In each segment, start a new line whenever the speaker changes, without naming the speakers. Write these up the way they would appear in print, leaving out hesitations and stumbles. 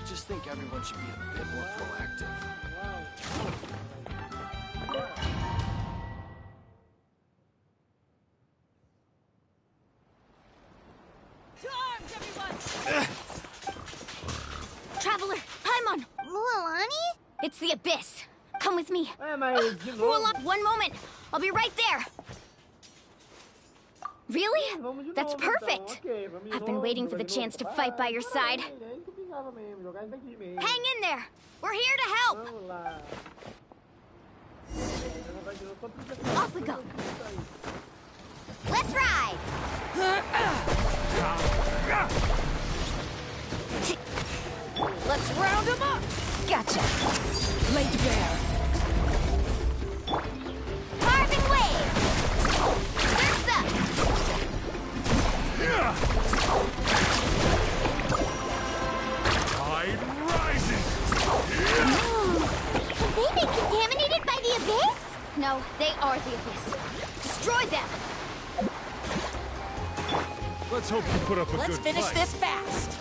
just think everyone should be a bit more proactive.
To arms, everyone! Traveler, Paimon!
Mualani?
It's the Abyss. Come with me.
Mas
One moment. I'll be right there. Really?
vamos de
That's
novo,
perfect.
então. Ok, vamos de
I've been
novo,
waiting for
jogar
the
de
chance to
novo.
fight by your side.
É isso que eu pensava mesmo, jogar isso aqui mesmo.
Hang in there. We're here to help.
Vamos lá. Vai de novo, só precisa
Off we go.
Let's ride!
Let's round them up. Gotcha. Laid bare.
Carving wave! Surf's up!
Tide rising!
Have they been contaminated by the Abyss?
No, they are the Abyss. Destroy them.
Let's hope you put up a
Let's
good
finish
fight.
this fast.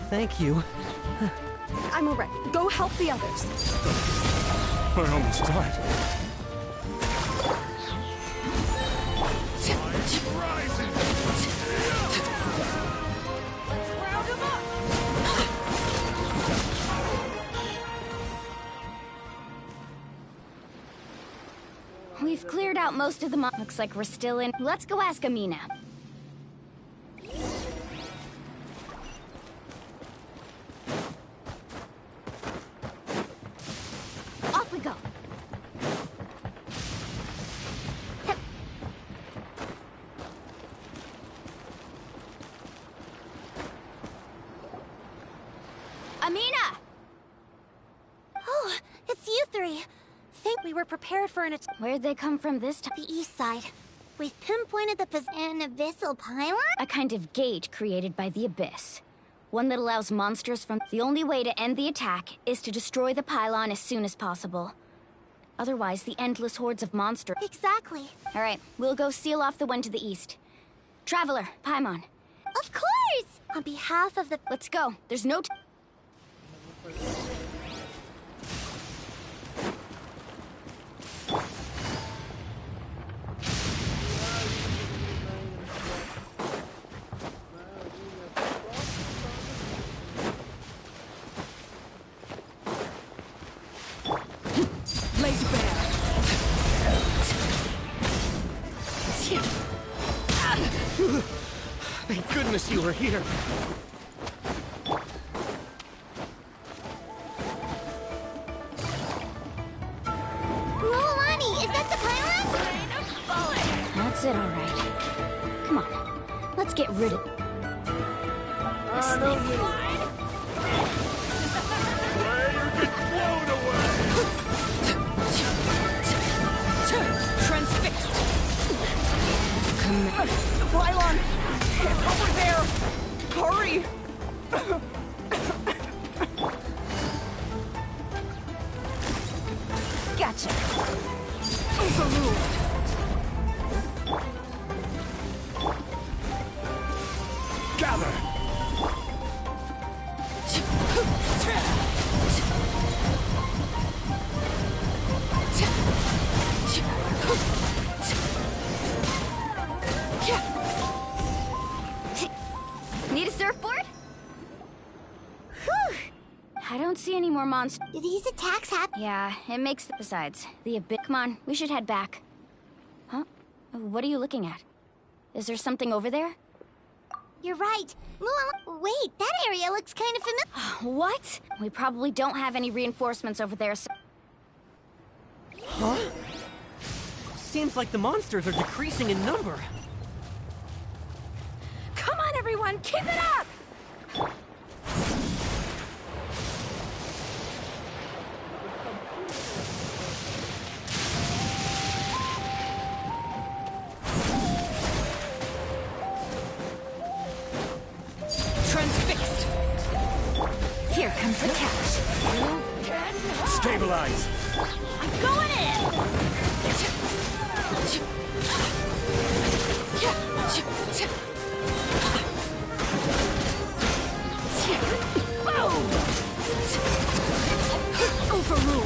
Thank you.
I'm alright. Go help the others.
I almost died. Tide's rising!
Let's round them up. We've cleared out most of the looks like we're still in. Let's go ask Amina. Off we go. Amina!
Oh, it's you three. Think we were prepared for an attack.
Where'd they come from this time?
The east side. We've pinpointed the an abyssal pylon?
A kind of gate created by the Abyss. One that allows monsters from... The only way to end the attack is to destroy the pylon as soon as possible. Otherwise, the endless hordes of monsters...
Exactly.
All right, we'll go seal off the one to the east. Traveler, Paimon,
Of course! On behalf of the...
let's go. There's no... Laid bare.
Thank goodness you were here.
Mualani, is that the pylon?
That's it, all right. Come on, let's get rid of... this thing.
Way you get blown away!
Transfixed. Come on.
The pylon! It's over there! Hurry!
Gotcha. Overruled.
Gather!
Need a surfboard? Whew. I don't see any more monsters.
Do these attacks happen?
Yeah, it makes... Besides, the Abyss... Come on, we should head back. Huh? What are you looking at? Is there something over there?
You're right. Wait, that area looks kind of familiar.
What? We probably don't have any reinforcements over there, so...
Huh? Seems like the monsters are decreasing in number.
Come on, everyone! Keep it up!
Transfixed. Here comes the catch.
Stabilize!
I'm going in! Overruled.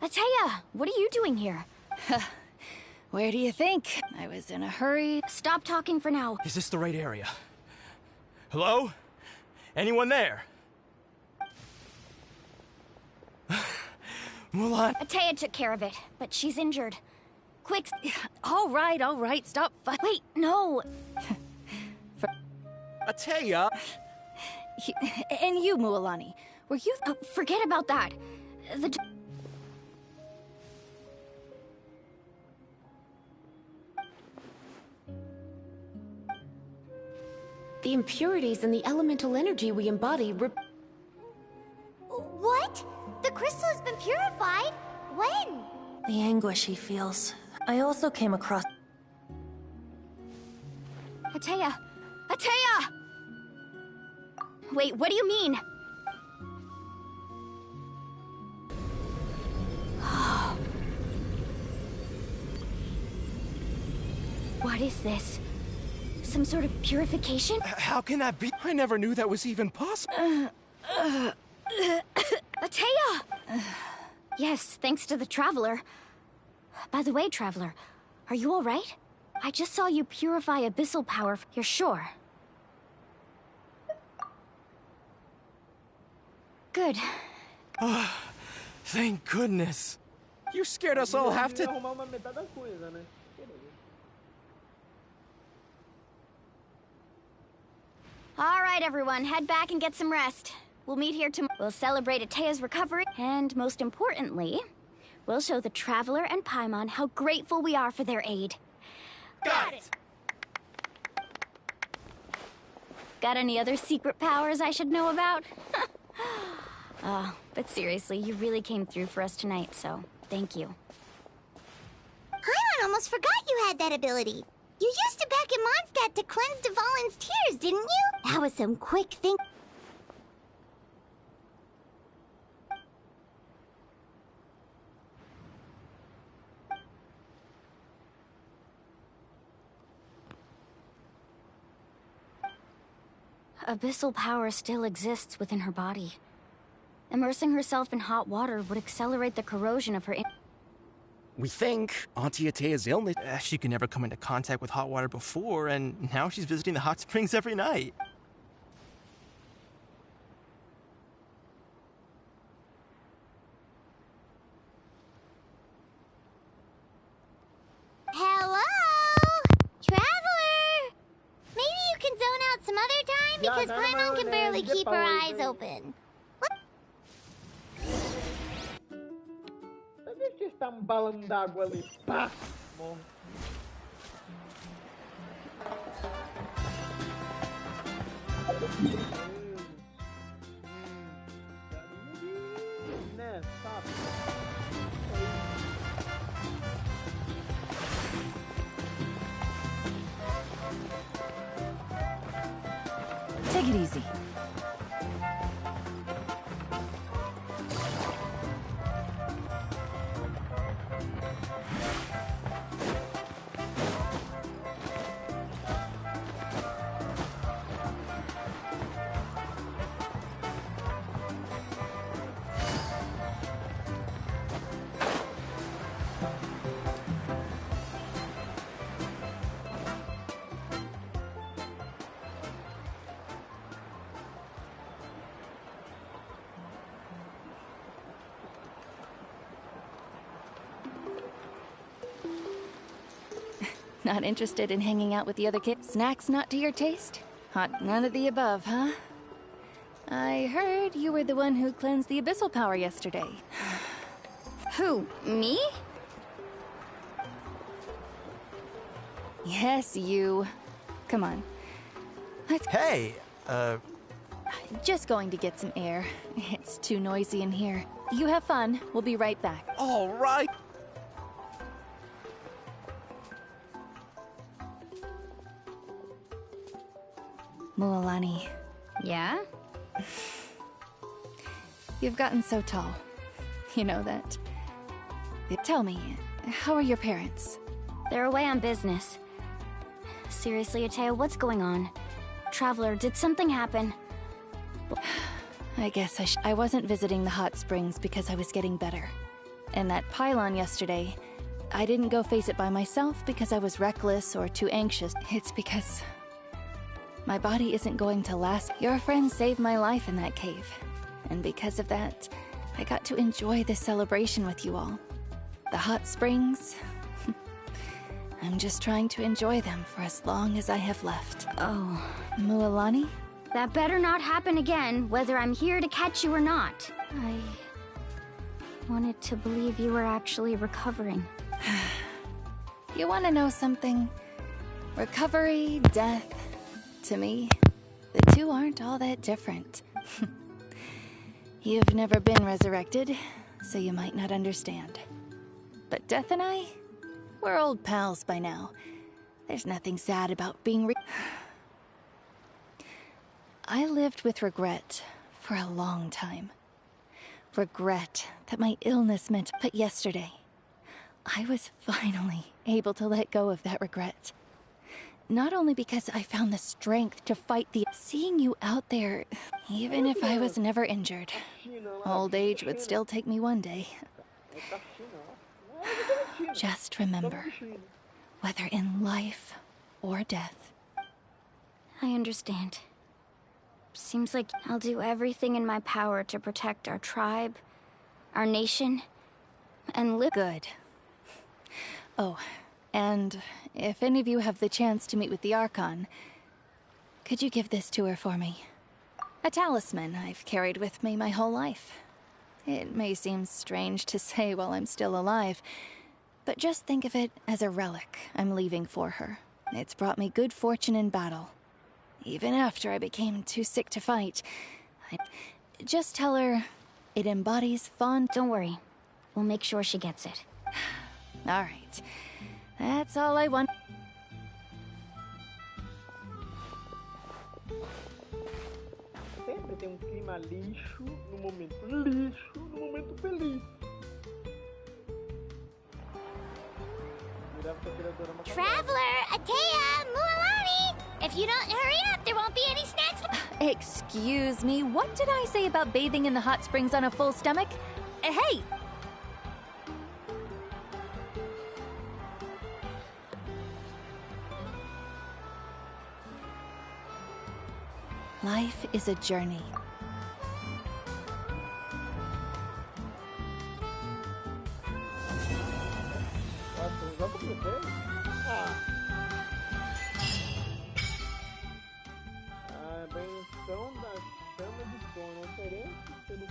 Ateya, what are you doing here?
Where do you think? I was in a hurry.
Stop talking for now.
Is this the right area? Hello? Anyone there? Mulan.
Ateya took care of it, but she's injured. Quick.
All right, stop.
Wait, no.
Ateya!
And you, Mualani, were you...
Forget about that.
The impurities in the elemental energy we embody
What? The crystal has been purified? When?
The anguish he feels. I also came across...
Ateya! Ateya! Wait, what do you mean? What is this? Some sort of purification?
How can that be? I never knew that was even possible.
Ateya! Yes, thanks to the Traveler. By the way, Traveler, are you alright? I just saw you purify abyssal power. You're sure? Good.
Thank goodness. You scared us all half to...
Arrumar uma metade da coisa, né?
Alright, everyone, head back and get some rest. We'll meet here tomorrow. We'll celebrate Ateya's recovery, and most importantly, we'll show the Traveler and Paimon how grateful we are for their aid.
Got it!
Got any other secret powers I should know about? But seriously, you really came through for us tonight, so thank you.
Paimon almost forgot you had that ability. You used it back in Mondstadt to cleanse Dvalin's tears, didn't you? That was some quick thing.
Abyssal power still exists within her body. Immersing herself in hot water would accelerate the corrosion of her...
We think Auntie Ateya's illness... she could never come into contact with hot water before, and now she's visiting the hot springs every night.
Hello? Traveler! Maybe you can zone out some other time,
Yeah,
because
no,
Paimon can barely
get
keep her
power,
eyes open.
Deixa eu estar um balão d'água ali. Pá! Bom. Né, sabe?
Take it easy. Not interested in hanging out with the other kids? Snacks not to your taste? Hot none of the above, huh? I heard you were the one who cleansed the abyssal power yesterday.
Who, me?
Yes, you. Come on.
Hey,
Just going to get some air. It's too noisy in here. You have fun. We'll be right back.
All right.
Mualani,
Yeah?
you've gotten so tall. You know that. Tell me, how are your parents?
They're away on business. Seriously, Atea, what's going on? Traveler, did something happen?
I guess I wasn't visiting the hot springs because I was getting better. And that pylon yesterday, I didn't go face it by myself because I was reckless or too anxious. It's because my body isn't going to last. Your friend saved my life in that cave. And because of that, I got to enjoy this celebration with you all. The hot springs, I'm just trying to enjoy them for as long as I have left.
Oh.
Mualani?
That better not happen again, whether I'm here to catch you or not. I wanted to believe you were actually recovering.
You want to know something? Recovery, death, to me, the two aren't all that different. You've never been resurrected, so you might not understand. But Death and I, we're old pals by now. There's nothing sad about being I lived with regret for a long time. Regret that my illness meant. But yesterday, I was finally able to let go of that regret. Not only because I found the strength to fight the... Seeing you out there, even if I was never injured, old age would still take me one day. Just remember, whether in life or death.
I understand. Seems like I'll do everything in my power to protect our tribe, our nation, and live good.
Oh, and if any of you have the chance to meet with the Archon, could you give this to her for me? A talisman I've carried with me my whole life. It may seem strange to say while I'm still alive, but just think of it as a relic I'm leaving for her. It's brought me good fortune in battle. Even after I became too sick to fight, just tell her it embodies fond...
Don't worry. We'll make sure she gets it.
All right. That's all I want.
Sempre tem clima lixo no momento feliz.
Traveler, Atea, Mualani! If you don't hurry up, there won't be any snacks.
Excuse me, what did I say about bathing in the hot springs on a full stomach? Hey! Life is a journey.
Já comecei? A benção da chama de sono oferece pelo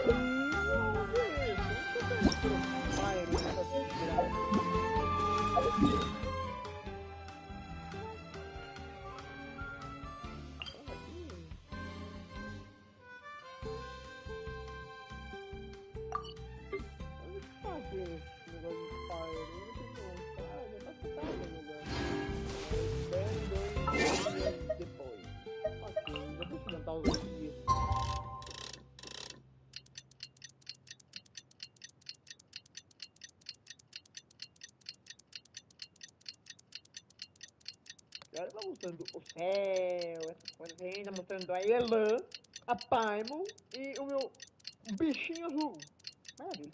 vamos ver isso. Não tô pensando que pai ainda tá desgraça. Agora tá mostrando o céu, essas coisas assim, tá mostrando a Elan, a Paimon e o meu bichinho azul. Maravilha.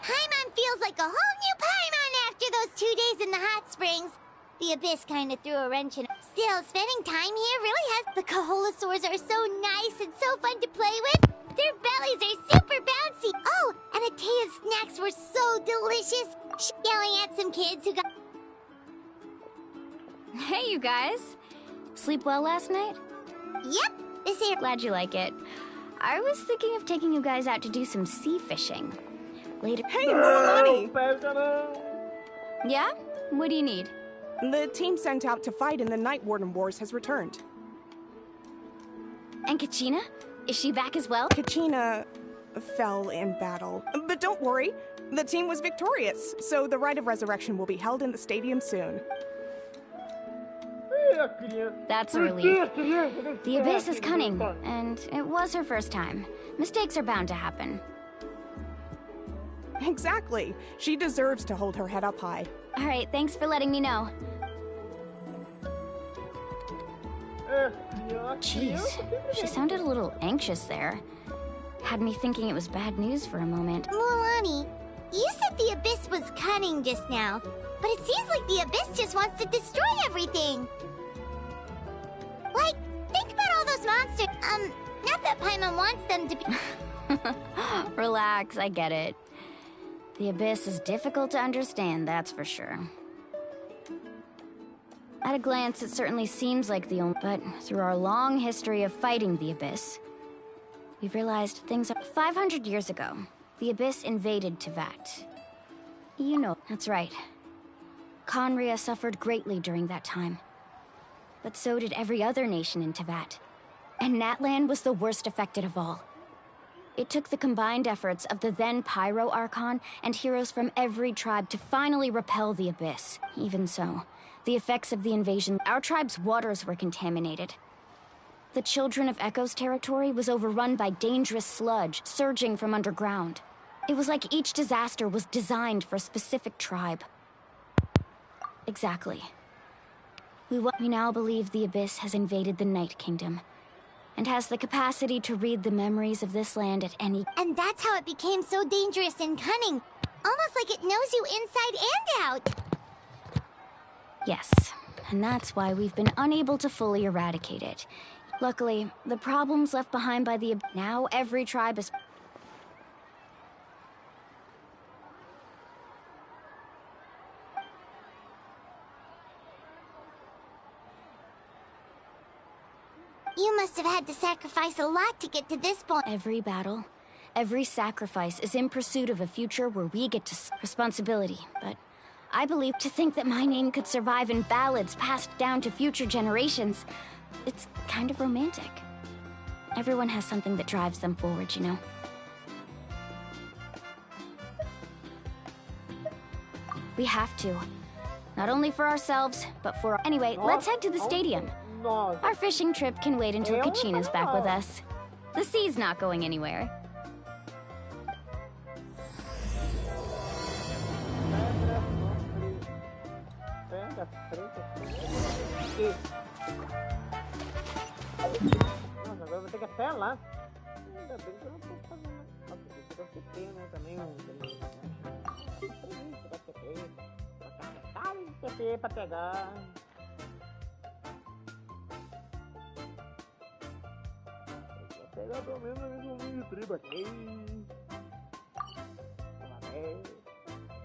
Paimon feels like a whole new Paimon after those 2 days in the hot springs. The Abyss kind of threw a wrench in. Still, spending time here really has... The Kaholasaurs are so nice and so fun to play with. Their bellies are super bouncy. Oh, and Atea's snacks were so delicious. Yelling at some kids who got...
Hey, you guys. Sleep well last night?
Yep, this here...
Glad you like it. I was thinking of taking you guys out to do some sea fishing. Later.
Hey, Milani!
Pesca não!
Yeah? What do you need?
The team sent out to fight in the Night Warden Wars has returned.
And Kachina? Is she back as well?
Kachina fell in battle. But don't worry, the team was victorious, so the Rite of Resurrection will be held in the stadium soon.
That's a relief. The Abyss is cunning, and it was her first time. Mistakes are bound to happen.
Exactly. She deserves to hold her head up high.
All right, thanks for letting me know. Jeez, she sounded a little anxious there. Had me thinking it was bad news for a moment.
Mualani, you said the Abyss was cunning just now, but it seems like the Abyss just wants to destroy everything. Like, think about all those monsters. Not that Paimon wants them to be...
Relax, I get it. The Abyss is difficult to understand, that's for sure. At a glance, it certainly seems like the only... But through our long history of fighting the Abyss, we've realized things are... 500 years ago, the Abyss invaded Teyvat. You know, that's right. Conria suffered greatly during that time. But so did every other nation in Teyvat. And Natlan was the worst affected of all. It took the combined efforts of the then Pyro Archon and heroes from every tribe to finally repel the Abyss. Even so, the effects of the invasion, our tribe's waters were contaminated. The Children of Echo's territory was overrun by dangerous sludge surging from underground. It was like each disaster was designed for a specific tribe. Exactly. We now believe the Abyss has invaded the Night Kingdom, and has the capacity to read the memories of this land at any...
And that's how it became so dangerous and cunning. Almost like it knows you inside and out.
Yes, and that's why we've been unable to fully eradicate it. Luckily, the problems left behind by the... Now every tribe is...
You must have had to sacrifice a lot to get to this point.
Every battle, every sacrifice is in pursuit of a future where we get to responsibility. But I believe to think that my name could survive in ballads passed down to future generations, it's kind of romantic. Everyone has something that drives them forward, you know? We have to. Not only for ourselves, but for... Anyway, let's head to the stadium. Our fishing trip can wait until Kachina's back with us. The sea's not going anywhere.
Nossa, agora eu vou ter que até lá. Ainda bem que eu não tô fazendo. Deve ter, né, também TP pra pegar. Pegar pelo menos um de tribo aqui.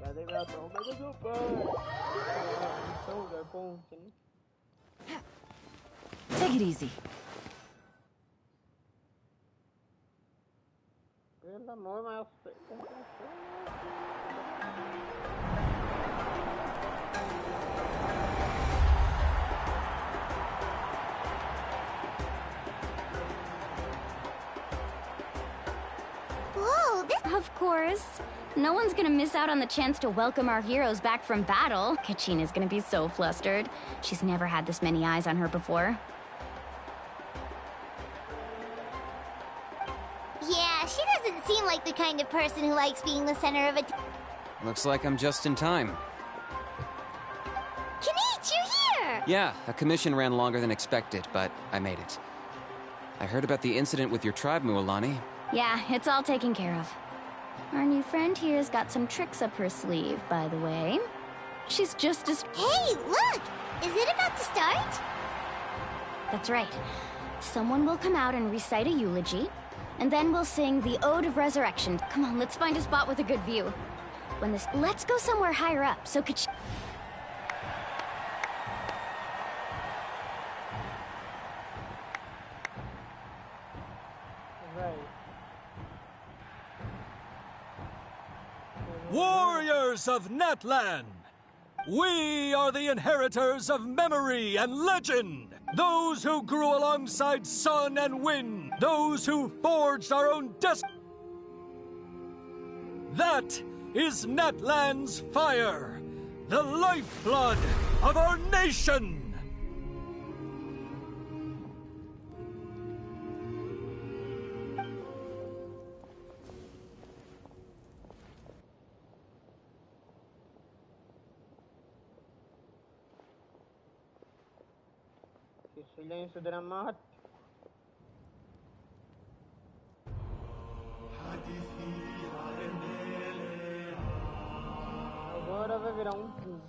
Cadê meu pão? Cadê meu pão? Então, é bom, sim.
Take it easy.
Pelo amor, mas eu sei.
Whoa, this...
Of course. No one's gonna miss out on the chance to welcome our heroes back from battle. Kachina's gonna be so flustered. She's never had this many eyes on her before.
Yeah, she doesn't seem like the kind of person who likes being the center of a...
Looks like I'm just in time.
Kanich, you're here!
Yeah, a commission ran longer than expected, but I made it. I heard about the incident with your tribe, Mualani.
Yeah, it's all taken care of. Our new friend here's got some tricks up her sleeve, by the way. She's just as...
Hey, look! Is it about to start?
That's right. Someone will come out and recite a eulogy, and then we'll sing the Ode of Resurrection. Come on, let's find a spot with a good view. When this... Let's go somewhere higher up, so could...
Right.
warriors of Natlan. We are the inheritors of memory and legend. Those who grew alongside sun and wind. Those who forged our own destiny. That is Natlan's fire, the lifeblood of our nation.
Silêncio dramático. Agora vai virar um ponto.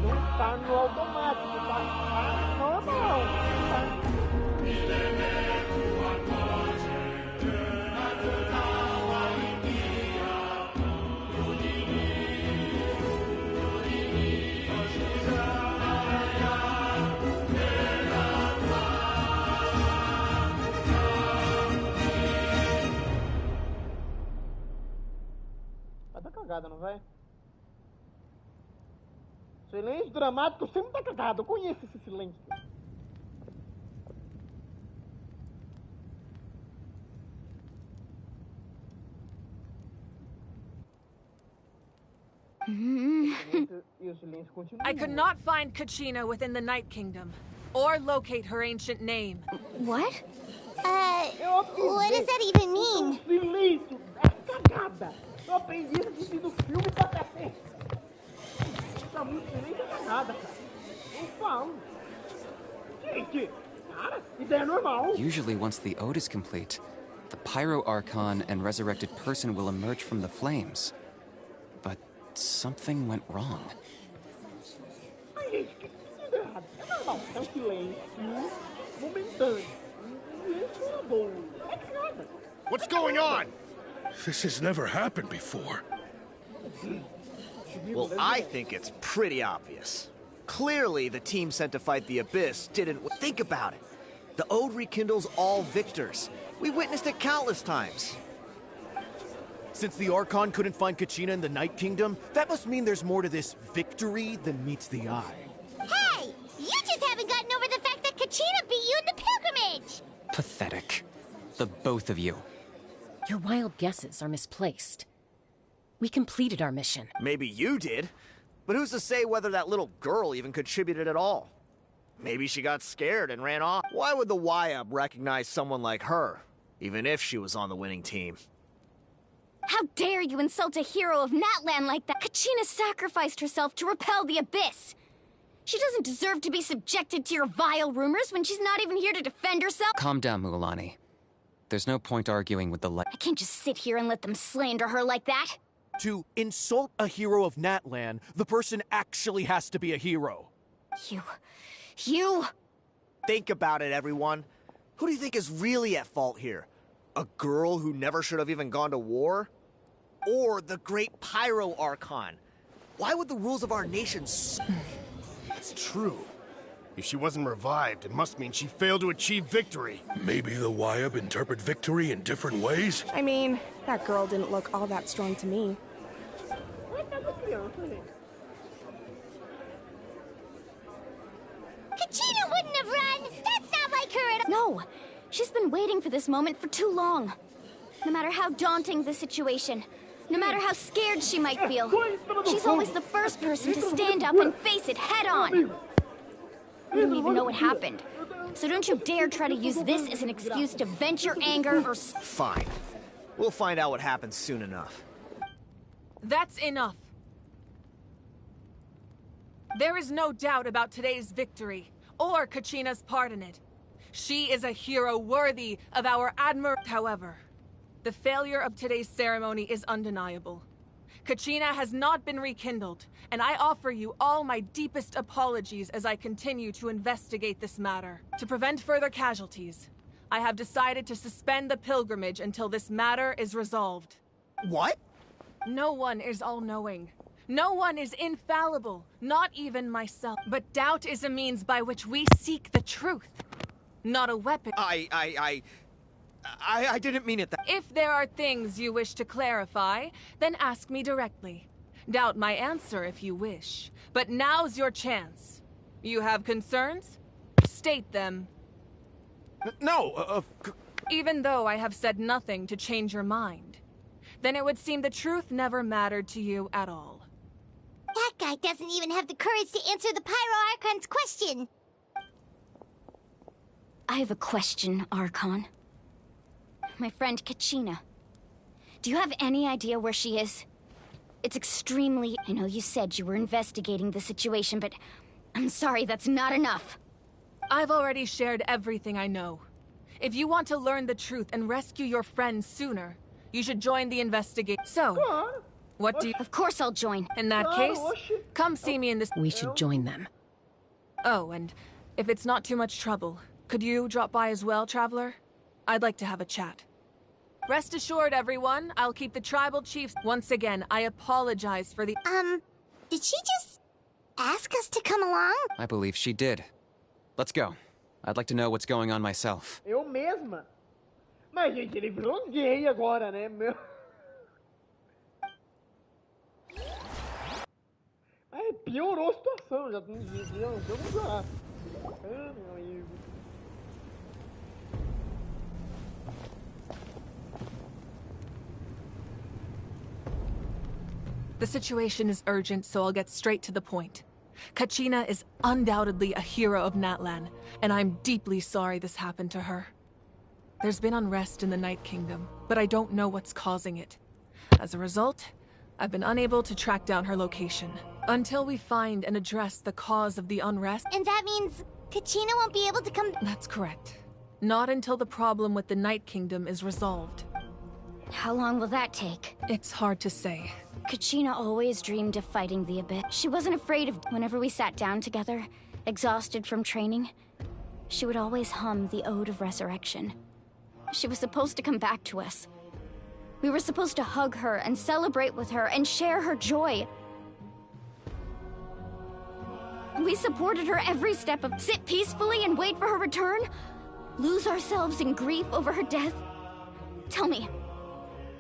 Não tá no automático, tá normal. Vai dar cagada, não vai? Silêncio dramático sempre tá cagado. Eu conheço esse silêncio.
I could not find Kachina within the Night Kingdom, or locate her ancient name.
What?
What does that even mean?
Silêncio é cagada. Eu aprendi isso assistindo filme pra cacete. Tá muito silêncio é cagada, cara. Eu falo. Gente, cara, isso é normal.
Usually once the ode is complete, the Pyro Archon and resurrected person will emerge from the flames. But something went wrong.
Ai, gente, que tudo errado. É normal. É um silêncio momentâneo.
What's going on? This has never happened before.
Well, I think it's pretty obvious. Clearly, the team sent to fight the Abyss didn't... Think about it. The Ode rekindles all victors. We witnessed it countless times.
Since the Archon couldn't find Kachina in the Night Kingdom, that must mean there's more to this victory than meets the eye.
Hey! You just haven't gotten over the fact that Kachina beat you in the pilgrimage!
Pathetic. The both of you.
Your wild guesses are misplaced. We completed our mission.
Maybe you did, but who's to say whether that little girl even contributed at all? Maybe she got scared and ran off. Why would the YUB recognize someone like her, even if she was on the winning team?
How dare you insult a hero of Natlan like that? Kachina sacrificed herself to repel the Abyss. She doesn't deserve to be subjected to your vile rumors when she's not even here to defend herself.
Calm down, Mualani. There's no point arguing with the
I can't just sit here and let them slander her like that.
To insult a hero of Natlan, the person actually has to be a hero.
You...
Think about it, everyone. Who do you think is really at fault here? A girl who never should have even gone to war? Or the great Pyro Archon? Why would the rules of our nation
It's true. If she wasn't revived, it must mean she failed to achieve victory. Maybe the YUB interpret victory in different ways?
I mean, that girl didn't look all that strong to me.
Kachina wouldn't have run! That's not like her at all!
No! She's been waiting for this moment for too long. No matter how daunting the situation, no matter how scared she might feel, she's always the first person to stand up and face it head on. We don't even know what happened. So don't you dare try to use this as an excuse to vent your anger or...
Fine. We'll find out what happens soon enough.
That's enough. There is no doubt about today's victory, or Kachina's part in it. She is a hero worthy of our However, the failure of today's ceremony is undeniable. Kachina has not been rekindled, and I offer you all my deepest apologies as I continue to investigate this matter. To prevent further casualties, I have decided to suspend the pilgrimage until this matter is resolved.
What?
No one is all-knowing. No one is infallible, not even myself. But doubt is a means by which we seek the truth, not a weapon.
I didn't mean it that.
If there are things you wish to clarify, then ask me directly. Doubt my answer if you wish. But now's your chance. You have concerns? State them.
No,
Even though I have said nothing to change your mind, then it would seem the truth never mattered to you at all.
That guy doesn't even have the courage to answer the Pyro Archon's question.
I have a question, Archon. My friend Kachina. Do you have any idea where she is? It's extremely... I know you said you were investigating the situation, but I'm sorry, that's not enough.
I've already shared everything I know. If you want to learn the truth and rescue your friends sooner, you should join the investigation. So, what do you...
Of course I'll join.
In that case, come see me in this...
We should join them.
Oh, and if it's not too much trouble, could you drop by as well, Traveler? I'd like to have a chat. Rest assured, everyone, I'll keep the tribal chiefs... Once again, I apologize for the...
Did she just ask us to come along?
I believe she did. Let's go. I'd like to know what's going on myself.
Eu mesma. Mas, gente, ele virou gay agora, né, meu? Aí piorou a situação, já não vamos lá. Ah, meu amigo.
The situation is urgent, so I'll get straight to the point. Kachina is undoubtedly a hero of Natlan, and I'm deeply sorry this happened to her. There's been unrest in the Night Kingdom, but I don't know what's causing it. As a result, I've been unable to track down her location. Until we find and address the cause of the unrest...
And that means Kachina won't be able to come...
That's correct. Not until the problem with the Night Kingdom is resolved.
How long will that take?
It's hard to say.
Kachina always dreamed of fighting the Abyss. She wasn't afraid of... Whenever we sat down together, exhausted from training, she would always hum the Ode of Resurrection. She was supposed to come back to us. We were supposed to hug her and celebrate with her and share her joy. We supported her every step of... Sit peacefully and wait for her return? Lose ourselves in grief over her death? Tell me,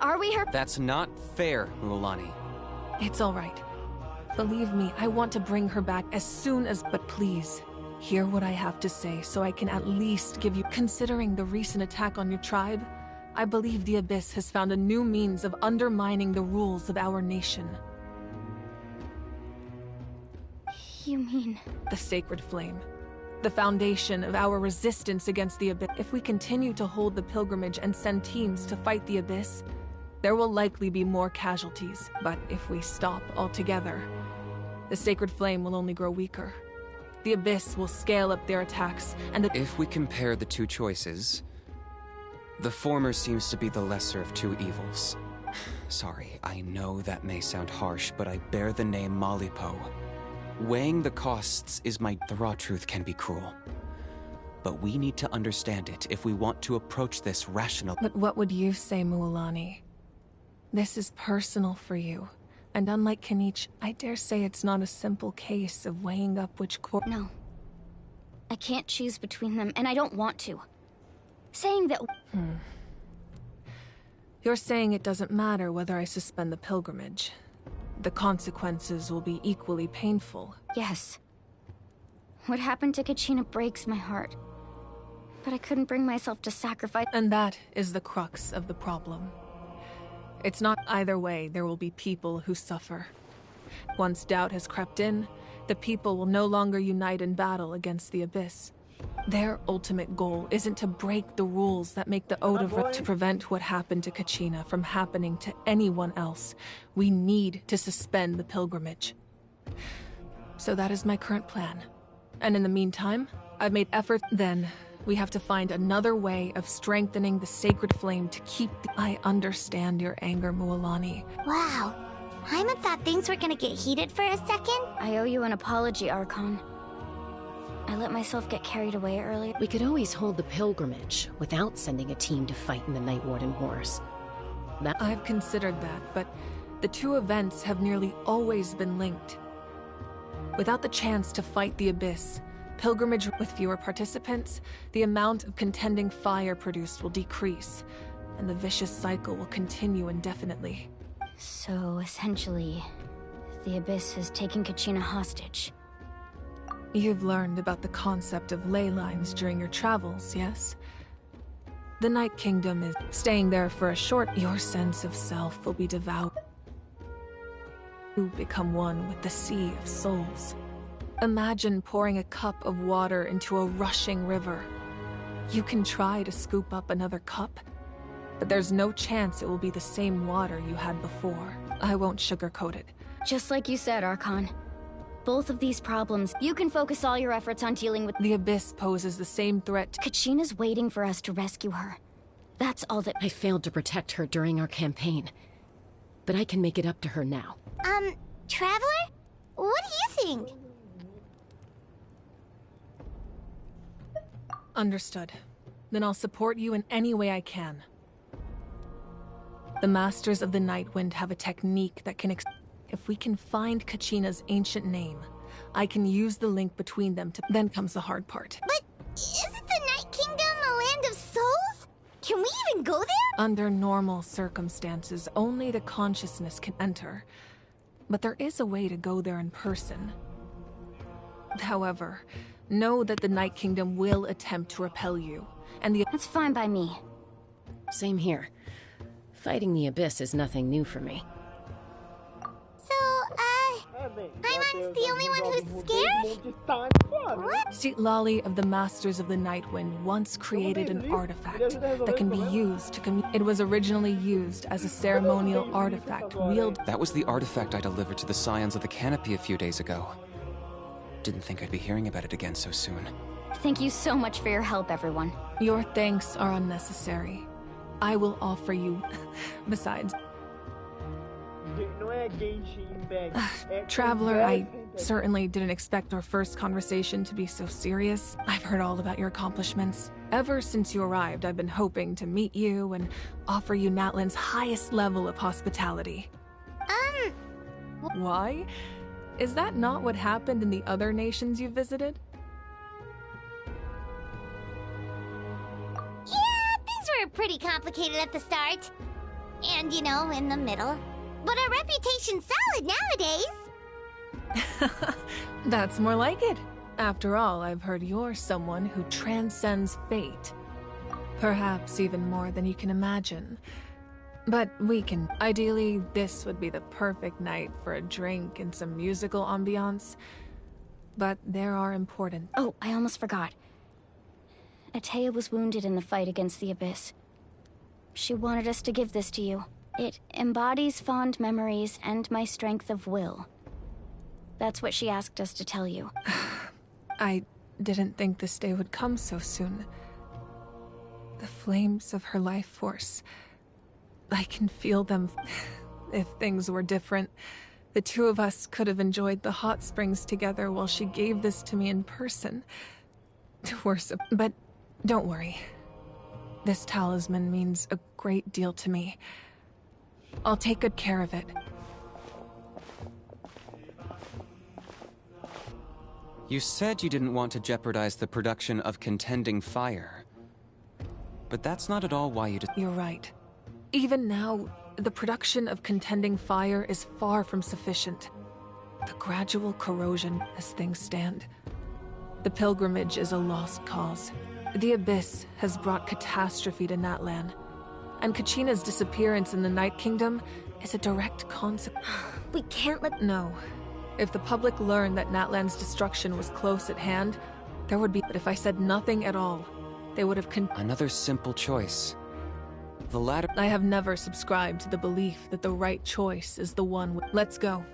are we her...
That's not fair, Mualani.
It's all right. Believe me, I want to bring her back as soon as... But please, hear what I have to say so I can at least give you... Considering the recent attack on your tribe, I believe the Abyss has found a new means of undermining the rules of our nation.
You mean...
The Sacred Flame. The foundation of our resistance against the Abyss. If we continue to hold the pilgrimage and send teams to fight the Abyss, there will likely be more casualties. But if we stop altogether, the Sacred Flame will only grow weaker. The Abyss will scale up their attacks, and the...
If we compare the two choices, the former seems to be the lesser of two evils. Sorry, I know that may sound harsh, but I bear the name Malipo. Weighing the costs is the raw truth can be cruel. But we need to understand it if we want to approach this rational...
But what would you say, Mualani? This is personal for you. And unlike Kanich, I dare say it's not a simple case of weighing up which course...
No. I can't choose between them, and I don't want to. Saying that...
You're saying it doesn't matter whether I suspend the pilgrimage. The consequences will be equally painful.
Yes. What happened to Kachina breaks my heart. But I couldn't bring myself to sacrifice...
And that is the crux of the problem. It's not either way, there will be people who suffer. Once doubt has crept in, the people will no longer unite in battle against the Abyss. Their ultimate goal isn't to break the rules that make the Ode of... To prevent what happened to Kachina from happening to anyone else, we need to suspend the pilgrimage. So that is my current plan. And in the meantime, I've made efforts. Then, we have to find another way of strengthening the Sacred Flame to keep the... I understand your anger, Mualani.
Wow. Hyman thought things were gonna get heated for a second.
I owe you an apology, Archon. I let myself get carried away earlier.
We could always hold the pilgrimage without sending a team to fight in the Night Warden Wars.
I've considered that, but The two events have nearly always been linked. Without the chance to fight the Abyss, pilgrimage with fewer participants, the amount of contending fire produced will decrease, and the vicious cycle will continue indefinitely.
So, essentially, the Abyss has taken Kachina hostage.
You've learned about the concept of ley lines during your travels, yes? The Night Kingdom is staying there for a short... Your sense of self will be devoured. You become one with the sea of souls. Imagine pouring a cup of water into a rushing river. You can try to scoop up another cup, but there's no chance it will be the same water you had before. I won't sugarcoat it.
Just like you said, Archon. Both of these problems, you can focus all your efforts on dealing with...
The Abyss poses the same threat.
Kachina's waiting for us to rescue her. That's all that...
I failed to protect her during our campaign, but I can make it up to her now.
Traveler? What do you think?
Understood. Then I'll support you in any way I can. The Masters of the Nightwind have a technique that can if we can find Kachina's ancient name, I can use the link between them to... Then comes the hard part.
But isn't the Night Kingdom a land of souls? Can we even go there?
Under normal circumstances, only the consciousness can enter. But there is a way to go there in person. However, know that the Night Kingdom will attempt to repel you, and the...
That's fine by me.
Same here. Fighting the Abyss is nothing new for me.
Paimon's the only one who's scared? What?
Lali of the Masters of the Nightwind once created an artifact that can be used to It was originally used as a ceremonial artifact wielded...
That was the artifact I delivered to the Scions of the Canopy a few days ago. Didn't think I'd be hearing about it again so soon.
Thank you so much for your help, everyone.
Your thanks are unnecessary. I will offer you... Besides... Traveler, I certainly didn't expect our first conversation to be so serious. I've heard all about your accomplishments. Ever since you arrived, I've been hoping to meet you and offer you Natlan's highest level of hospitality. Why? Is that not what happened in the other nations you visited?
Yeah, things were pretty complicated at the start. And, you know, in the middle. But our reputation's solid nowadays.
That's more like it. After all, I've heard you're someone who transcends fate. Perhaps even more than you can imagine. But we can... Ideally, this would be the perfect night for a drink and some musical ambiance. But there are important...
Oh, I almost forgot. Atea was wounded in the fight against the Abyss. She wanted us to give this to you. It embodies fond memories and my strength of will. That's what she asked us to tell you.
I didn't think this day would come so soon. The flames of her life force. I can feel them. If things were different, the two of us could have enjoyed the hot springs together while she gave this to me in person. But don't worry. This talisman means a great deal to me. I'll take good care of it.
You said you didn't want to jeopardize the production of contending fire. But that's not at all why you did.
You're right. Even now, the production of contending fire is far from sufficient. The gradual corrosion as things stand. The pilgrimage is a lost cause. The Abyss has brought catastrophe to Natlan. And Kachina's disappearance in the Night Kingdom is a direct consequence.
We can't let...
No. If the public learned that Natlan's destruction was close at hand, there would be... But if I said nothing at all, they would have
Another simple choice. The latter...
I have never subscribed to the belief that the right choice is the one... Let's go.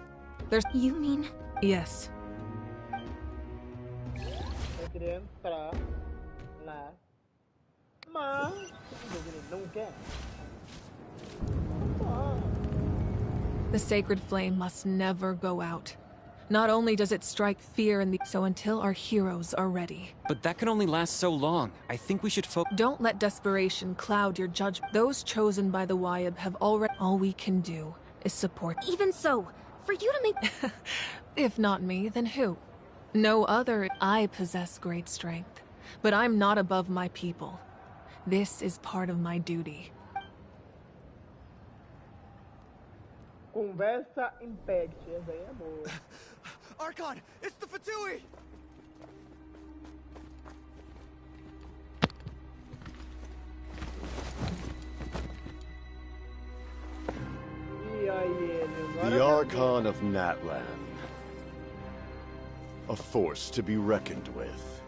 There's...
You mean...
Yes. The sacred flame must never go out. Not only does it strike fear in the... So until our heroes are ready.
But that can only last so long. I think we should
Don't let desperation cloud your judgment. Those chosen by the Wyab have already... All we can do is support.
Even so, for you to make...
If not me, then who? No other. I possess great strength, but I'm not above my people. This is part of my duty.
Conversa Impact, essa aí é boa.
Archon, it's the Fatui!
E aí, ele agora.
The Archon of Natlan. A force to be reckoned with.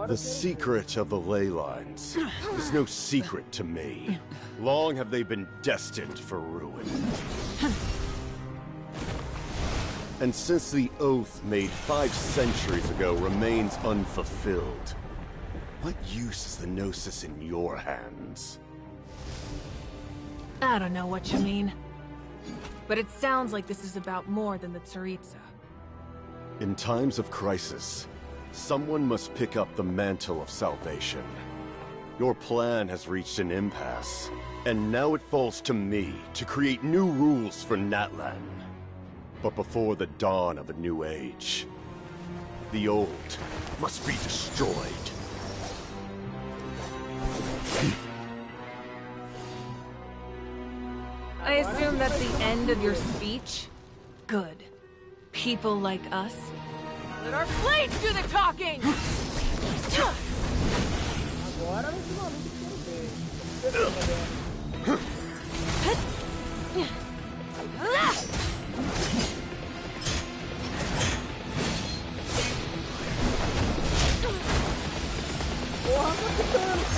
The secret of the ley lines is no secret to me. Long have they been destined for ruin. And since the oath made 5 centuries ago remains unfulfilled, what use is the Gnosis in your hands?
I don't know what you mean. But it sounds like this is about more than the Tsaritsa.
In times of crisis, someone must pick up the mantle of salvation. Your plan has reached an impasse, and now it falls to me to create new rules for Natlan. But before the dawn of a new age, the old must be destroyed.
I assume that's the end of your speech? Good. People like us? Let our blades do the talking!
Agora nesse momento que eu quero Porra, tá ficando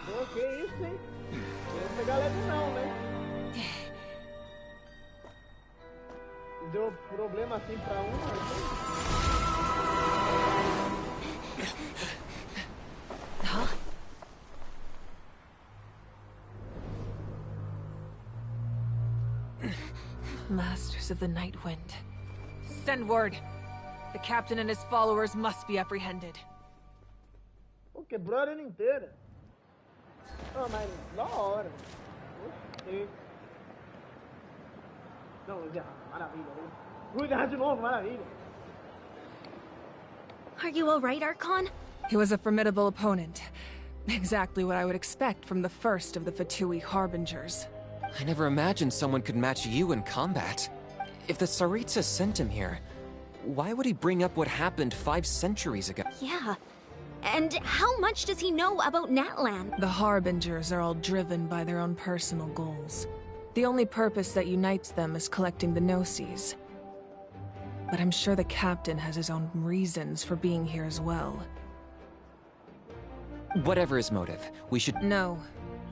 Pô, que isso, hein? Não ia pegar leve não, né? Deu problema assim pra um,
Huh? Masters of the Night Wind. Send word. The captain and his followers must be apprehended.
Pô, quebrou a arena inteira. Oh, mas da hora. Gostei. Não, já, maravilha. Cuida de novo, maravilha.
Are you alright, Archon?
He was a formidable opponent. Exactly what I would expect from the first of the Fatui Harbingers.
I never imagined someone could match you in combat. If the Tsaritsa sent him here, why would he bring up what happened 5 centuries ago?
Yeah. And how much does he know about Natlan?
The Harbingers are all driven by their own personal goals. The only purpose that unites them is collecting the Gnosis. But I'm sure the captain has his own reasons for being here as well.
Whatever his motive, we should...
No.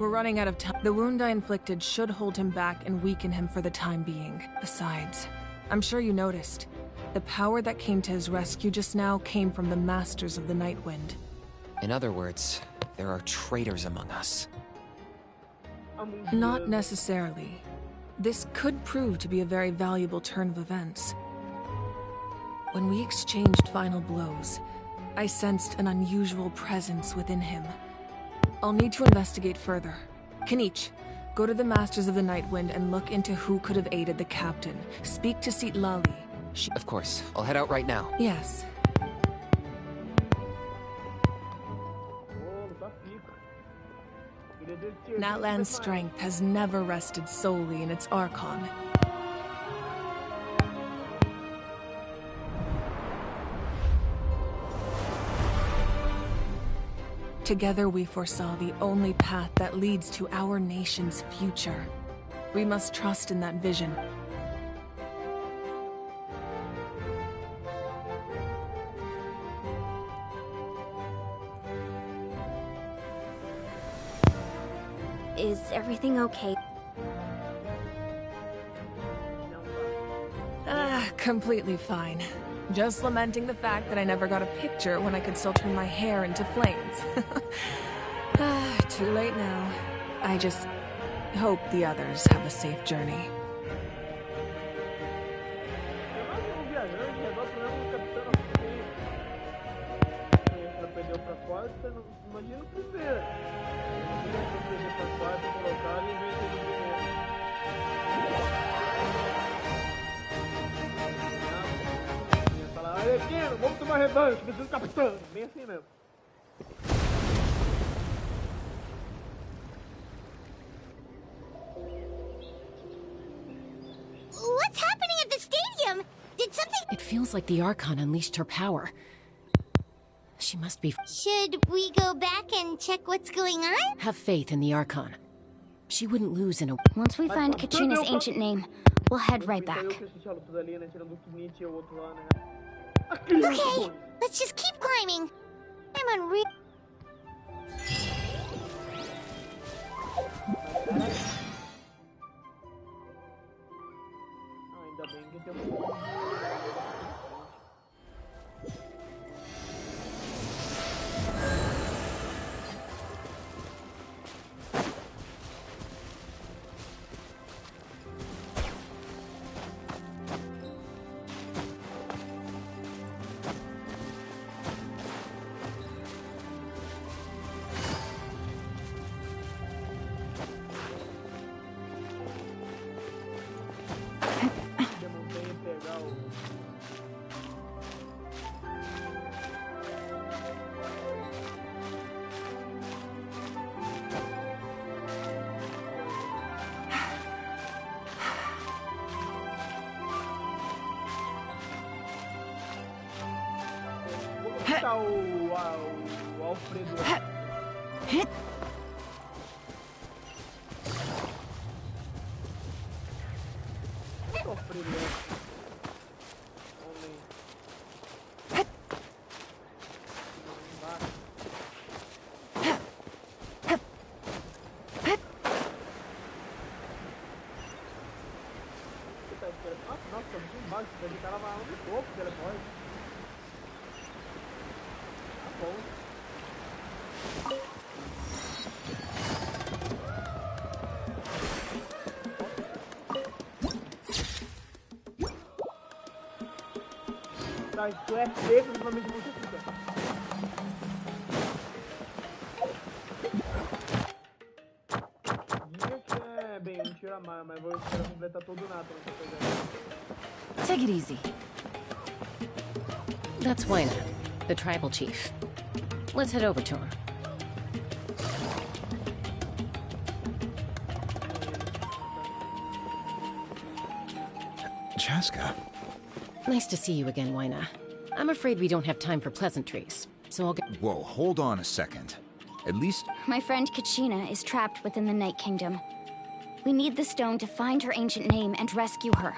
We're running out of time. The wound I inflicted should hold him back and weaken him for the time being. Besides, I'm sure you noticed, the power that came to his rescue just now came from the Masters of the Nightwind.
In other words, there are traitors among us.
Not necessarily. This could prove to be a very valuable turn of events. When we exchanged final blows, I sensed an unusual presence within him. I'll need to investigate further. Kanich, go to the Masters of the Nightwind and look into who could have aided the captain. Speak to Lali.
Of course. I'll head out right now.
Yes. Natlan's strength has never rested solely in its Archon. Together we foresaw the only path that leads to our nation's future. We must trust in that vision.
Is everything okay?
Completely fine. Just lamenting the fact that I never got a picture when I could still turn my hair into flames. Too late now. I just hope the others have a safe journey.
Vamos tomar revanche, preciso do capitão. Bem assim mesmo.
What's happening at the stadium? Did something...
It feels like the Archon unleashed her power. She must be...
Should we go back and check what's going on?
Have faith in the Archon. She wouldn't lose in a...
Once we find Kachina's ancient name, we'll head right back.
Okay, let's just keep climbing. I'm unreal.
O Alfredo. Tu é feio, provavelmente você fica. Diga que é bem, não tira mais, mas vou esperar completar todo o nada pra pegar.
Take it easy. That's Wayne, the tribal chief. Let's head over to him.
Chaska.
Nice to see you again, Wyna. I'm afraid we don't have time for pleasantries, so I'll get...
Whoa, hold on a second. At least...
My friend Kachina is trapped within the Night Kingdom. We need the stone to find her ancient name and rescue her.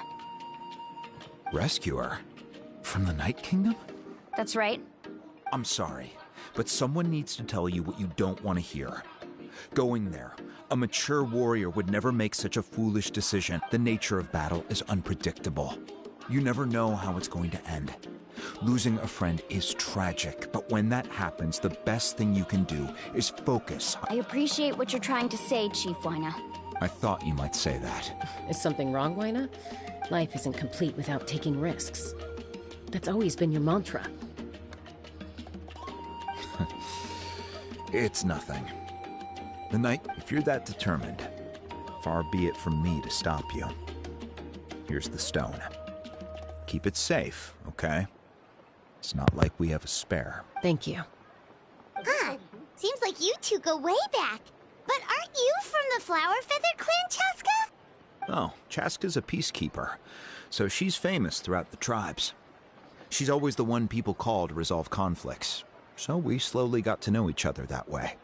Rescue her? From the Night Kingdom?
That's right.
I'm sorry, but someone needs to tell you what you don't want to hear. Going there, a mature warrior would never make such a foolish decision. The nature of battle is unpredictable. You never know how it's going to end. Losing a friend is tragic, but when that happens, the best thing you can do is focus.
I appreciate what you're trying to say, Chief Wyna.
I thought you might say that.
Is something wrong, Wyna? Life isn't complete without taking risks. That's always been your mantra.
It's nothing. The Knight, if you're that determined, far be it from me to stop you. Here's the stone. Keep it safe, okay? It's not like we have a spare.
Thank you.
Huh. Seems like you two go way back. But aren't you from the Flower Feather Clan, Chaska?
Oh, Chaska's a peacekeeper, so she's famous throughout the tribes. She's always the one people call to resolve conflicts, so we slowly got to know each other that way.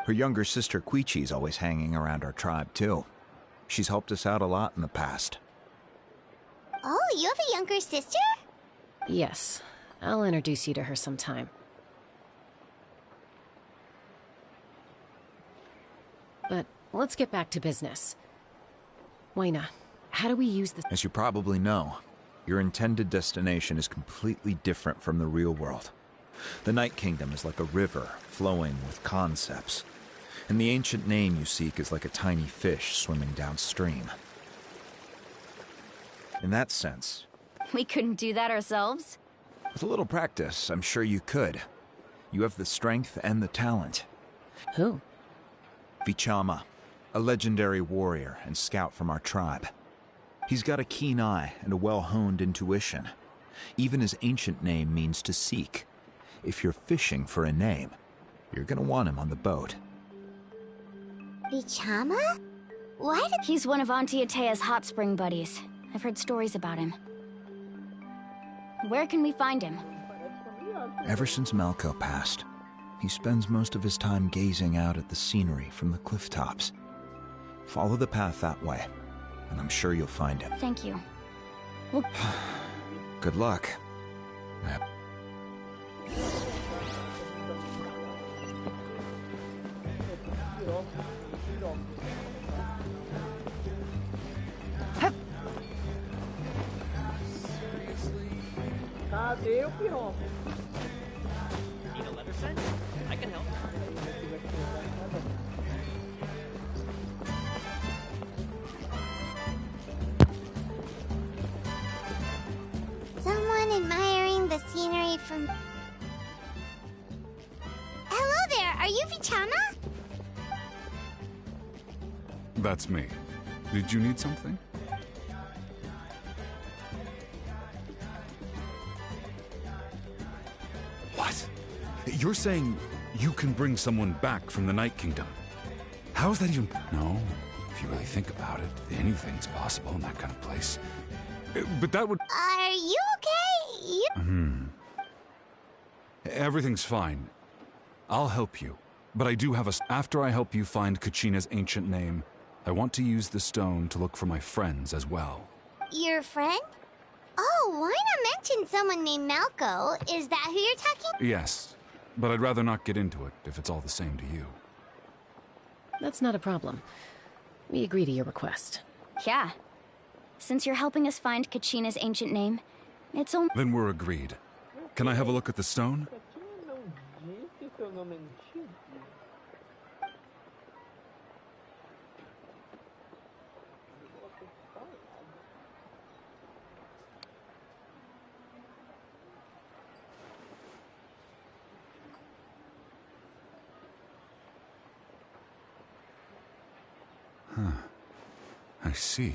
Her younger sister Quichi's always hanging around our tribe, too. She's helped us out a lot in the past.
Oh, you have a younger sister?
Yes. I'll introduce you to her sometime. But let's get back to business. Wyna, how do we use this?
As you probably know, your intended destination is completely different from the real world. The Night Kingdom is like a river flowing with concepts, and the ancient name you seek is like a tiny fish swimming downstream. In that sense,
We couldn't do that ourselves?
with a little practice, I'm sure you could. You have the strength and the talent.
Who?
Vichama, a legendary warrior and scout from our tribe. He's got a keen eye and a well-honed intuition. Even his ancient name means to seek. If you're fishing for a name, you're gonna want him on the boat.
Vichama? Why did...
He's one of Auntie Atea's hot spring buddies. I've heard stories about him. Where can we find him?
Ever since Malco passed, he spends most of his time gazing out at the scenery from the cliff tops. Follow the path that way, and I'm sure you'll find him.
Thank you.
Good luck.
Cadê o pirão?
Need a letter sent? I can help.
Someone admiring the scenery from... Hello there, are you Vichama?
That's me. Did you need something? What? You're saying you can bring someone back from the Night Kingdom? How is that even... No, if you really think about it, anything's possible in that kind of place. But that would...
Are you okay?
Everything's fine. I'll help you. But I do have a... After I help you find Kachina's ancient name, I want to use the stone to look for my friends as well.
Your friend? Oh, why not mention someone named Malco? Is that who you're talking?
Yes, but I'd rather not get into it if it's all the same to you.
That's not a problem. We agree to your request.
Yeah. Since you're helping us find Kachina's ancient name, it's only...
Then we're agreed. Can I have a look at the stone? Huh. I see.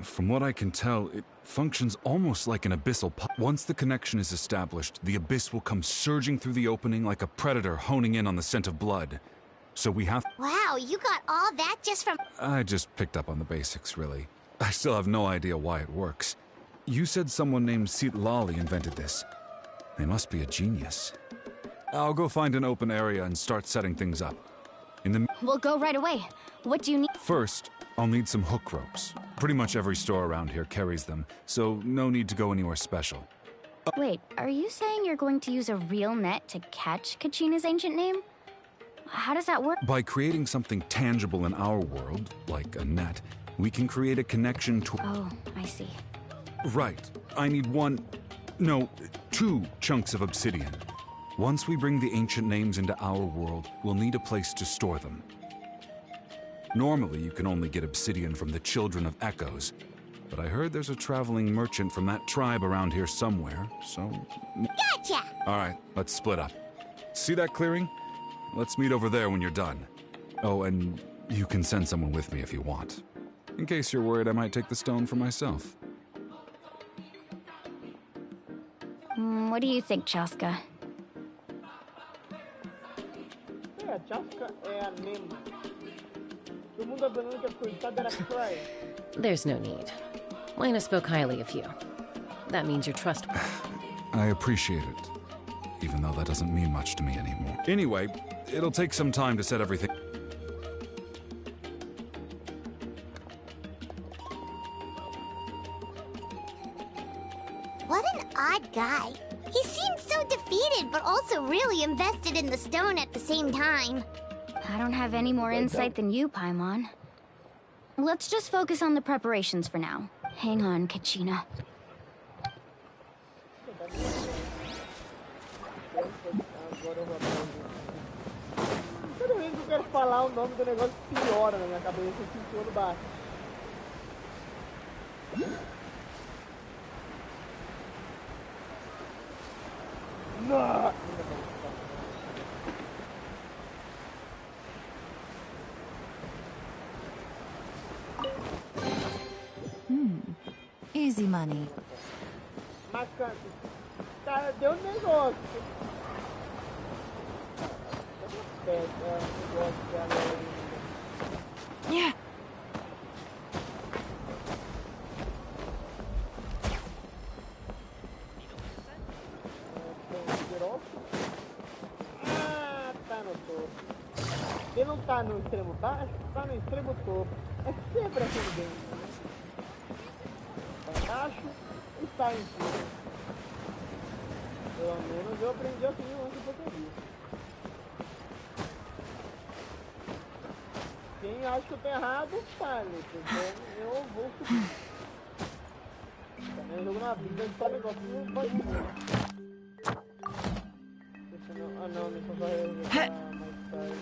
From what I can tell, it functions almost like an abyssal Once the connection is established, the abyss will come surging through the opening like a predator honing in on the scent of blood. So we have...
Wow, you got all that just from...
I just picked up on the basics, really. I still have no idea why it works. You said someone named Lali invented this. They must be a genius. I'll go find an open area and start setting things up.
We'll go right away. What do you need?
First, I'll need some hook ropes. Pretty much every store around here carries them, so no need to go anywhere special.
Wait, are you saying you're going to use a real net to catch Kachina's ancient name? How does that work?
By creating something tangible in our world, like a net, we can create a connection to...
Oh, I see.
Right. I need two chunks of obsidian. Once we bring the ancient names into our world, we'll need a place to store them. Normally, you can only get obsidian from the Children of Echoes, but I heard there's a traveling merchant from that tribe around here somewhere, so...
Gotcha!
Alright, let's split up. See that clearing? Let's meet over there when you're done. Oh, and you can send someone with me if you want. In case you're worried I might take the stone for myself.
What do you think, Chaska?
A Chaska é a mesma. Todo mundo abandonando que a coitada era Cry.
There's no need. Lena spoke highly of you. That means you're trustworthy.
I appreciate it, even though that doesn't mean much to me anymore. Anyway, it'll take some time to set everything...
What an odd guy. He seems so defeated, but also really invested in the stone at the same time.
I don't have any more insight than you, Paimon. Let's just focus on the preparations for now. Hang on, Kachina.
Toda vez que eu quero falar o nome do negócio, piora na minha cabeça, eu sinto no baixo. Não!
Easy money.
Mas, cara, deu um negócio.
Yeah.
Ah, tá no topo. Ele não tá no extremo baixo, tá no extremo topo. É sempre assim dentro, né? Tá embaixo e tá em cima. Pelo menos eu aprendi assim antes de fazer isso. Quem acha que eu tô errado, fale, porque eu vou subir. Também jogo na vida, só negócio não pode ser. Ah não, deixa eu só reservar mais tarde.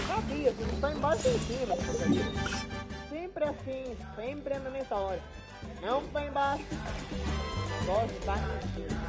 Sabia, se não tá embaixo em cima. Sempre assim, sempre anda nessa hora. Não tá embaixo. Só está em cima.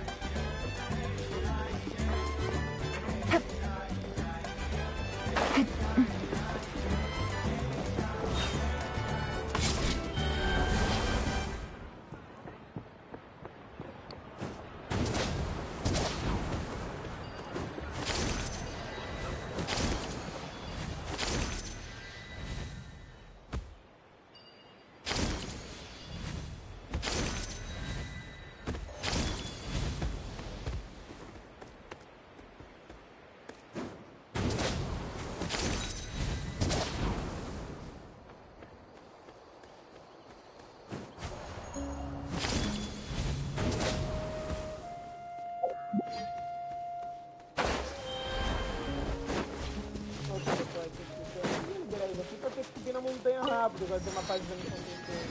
Na montanha rápido, vai ter uma parte da missão que tem.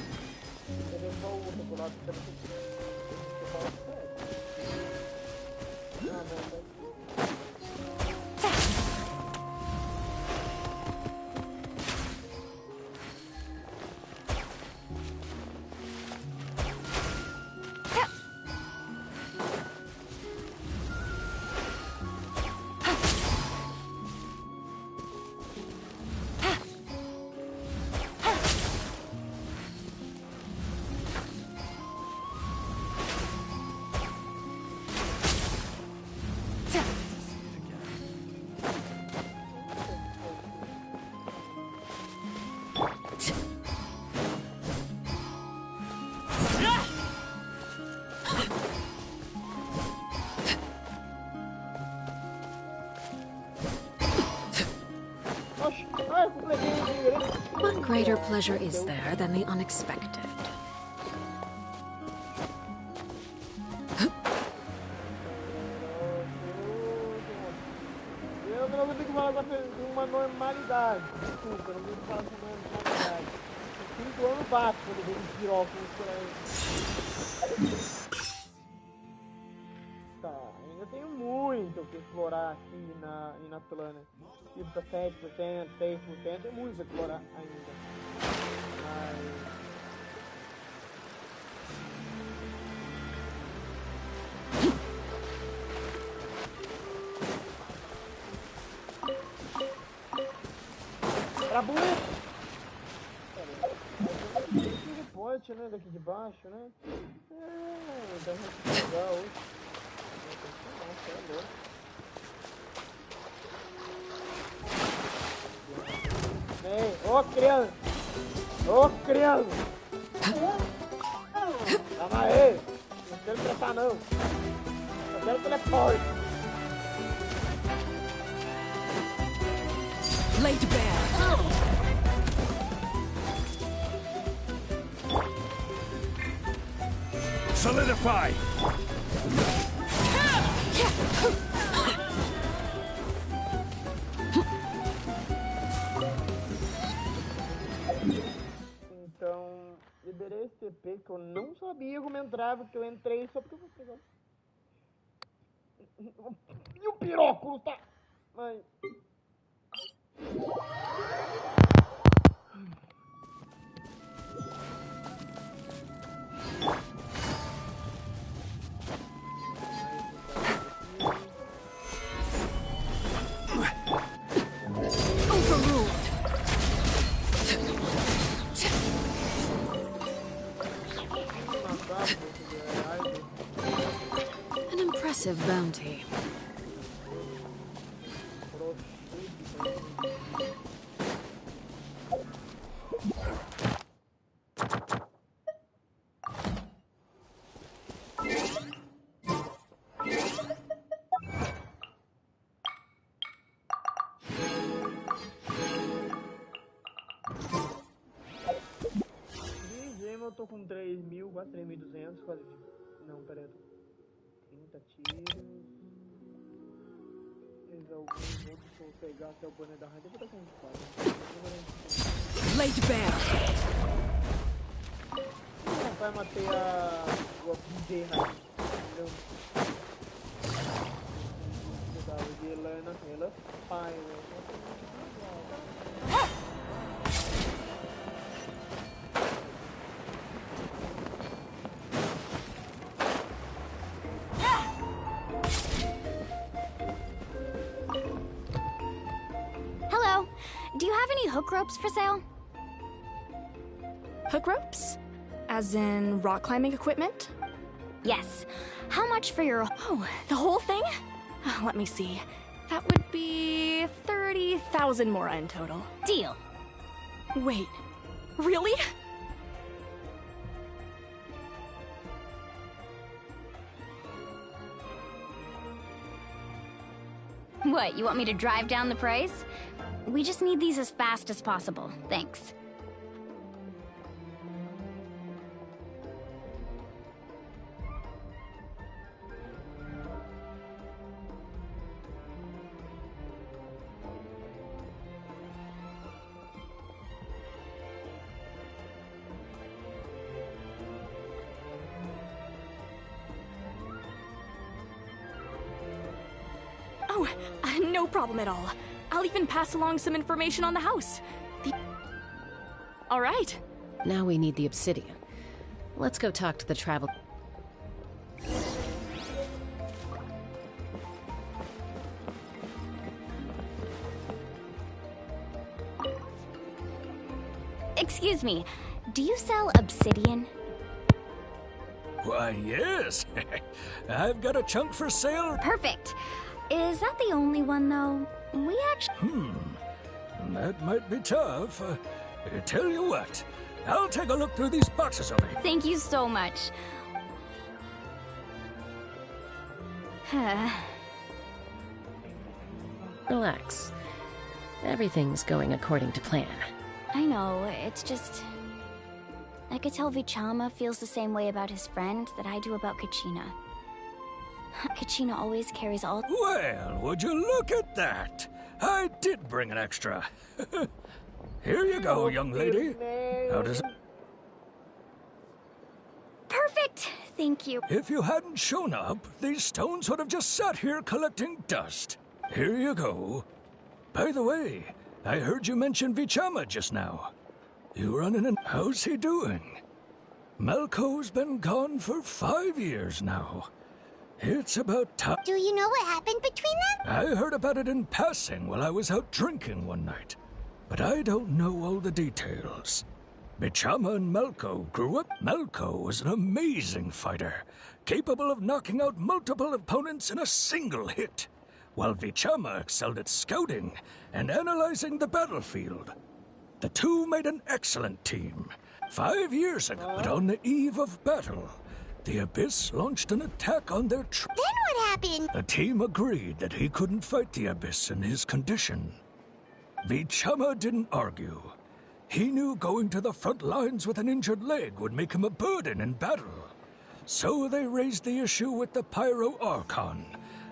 Eu vou outra por lá, porque eu falo sério. Ah, não,
What greater pleasure is there than the unexpected?
Eu não tenho que falar com uma normalidade. Desculpa, não tenho que falar com uma normalidade. 5 anos bate quando vem um piróculos por aí. Tá, ainda tenho muito o que explorar aqui em Atlânia. Tipo, tá 7%, 6%, tem muito a explorar ainda. Mas... Pra bonito! Tem porte, né? Daqui de baixo, né? Dá uma legal hoje. Nossa, é louco. Vem, ô criança! Ô criança! Calma aí! Não quero tratar não! Só quero teleporte!
Laid bare.
Solidify!
Então, liberei esse TP que eu não sabia como entrava, que eu entrei só porque eu vou pegar. E o piróculo tá... Mas...
An impressive bounty.
Eu tô com 3.000, quase 3.200, quase... Não, pera aí, eu tô... 30 tiros... Fiz alguns outros, vou pegar até o boné da raid, eu vou dar com 4.
Laid bare.
Vai matei o BJ raid, entendeu? Eu tava de Helena, ela, pai,
Hello. Do you have any hook ropes for sale?
Hook ropes? As in rock climbing equipment?
Yes. How much for your...
Oh, the whole thing? Let me see. That would be 30,000 mora in total.
Deal.
Wait, really?
What, you want me to drive down the price? We just need these as fast as possible. Thanks.
Oh, no problem at all. I'll even pass along some information on the house. All right.
Now we need the obsidian. Let's go talk to the travel...
Excuse me, do you sell obsidian?
Why, yes. I've got a chunk for sale.
Perfect. Is that the only one, though? We actually...
That might be tough. Tell you what, I'll take a look through these boxes over here.
Thank you so much.
Relax. Everything's going according to plan.
I know, it's just... I could tell Vichama feels the same way about his friend that I do about Kachina. Kachina always carries all...
Well, would you look at that? I did bring an extra. Here you go, young lady. How does it...
Perfect! Thank you.
If you hadn't shown up, these stones would have just sat here collecting dust. Here you go. By the way, I heard you mention Vichama just now. You running in... How's he doing? Malco's been gone for 5 years now. It's about time...
Do you know what happened between them?
I heard about it in passing while I was out drinking one night. But I don't know all the details. Vichama and Malco grew up. Malco was an amazing fighter, capable of knocking out multiple opponents in a single hit, while Vichama excelled at scouting and analyzing the battlefield. The two made an excellent team 5 years ago, but on the eve of battle, the Abyss launched an attack on their
Then what happened?
The team agreed that he couldn't fight the Abyss in his condition. Vichama didn't argue. He knew going to the front lines with an injured leg would make him a burden in battle. So they raised the issue with the Pyro Archon,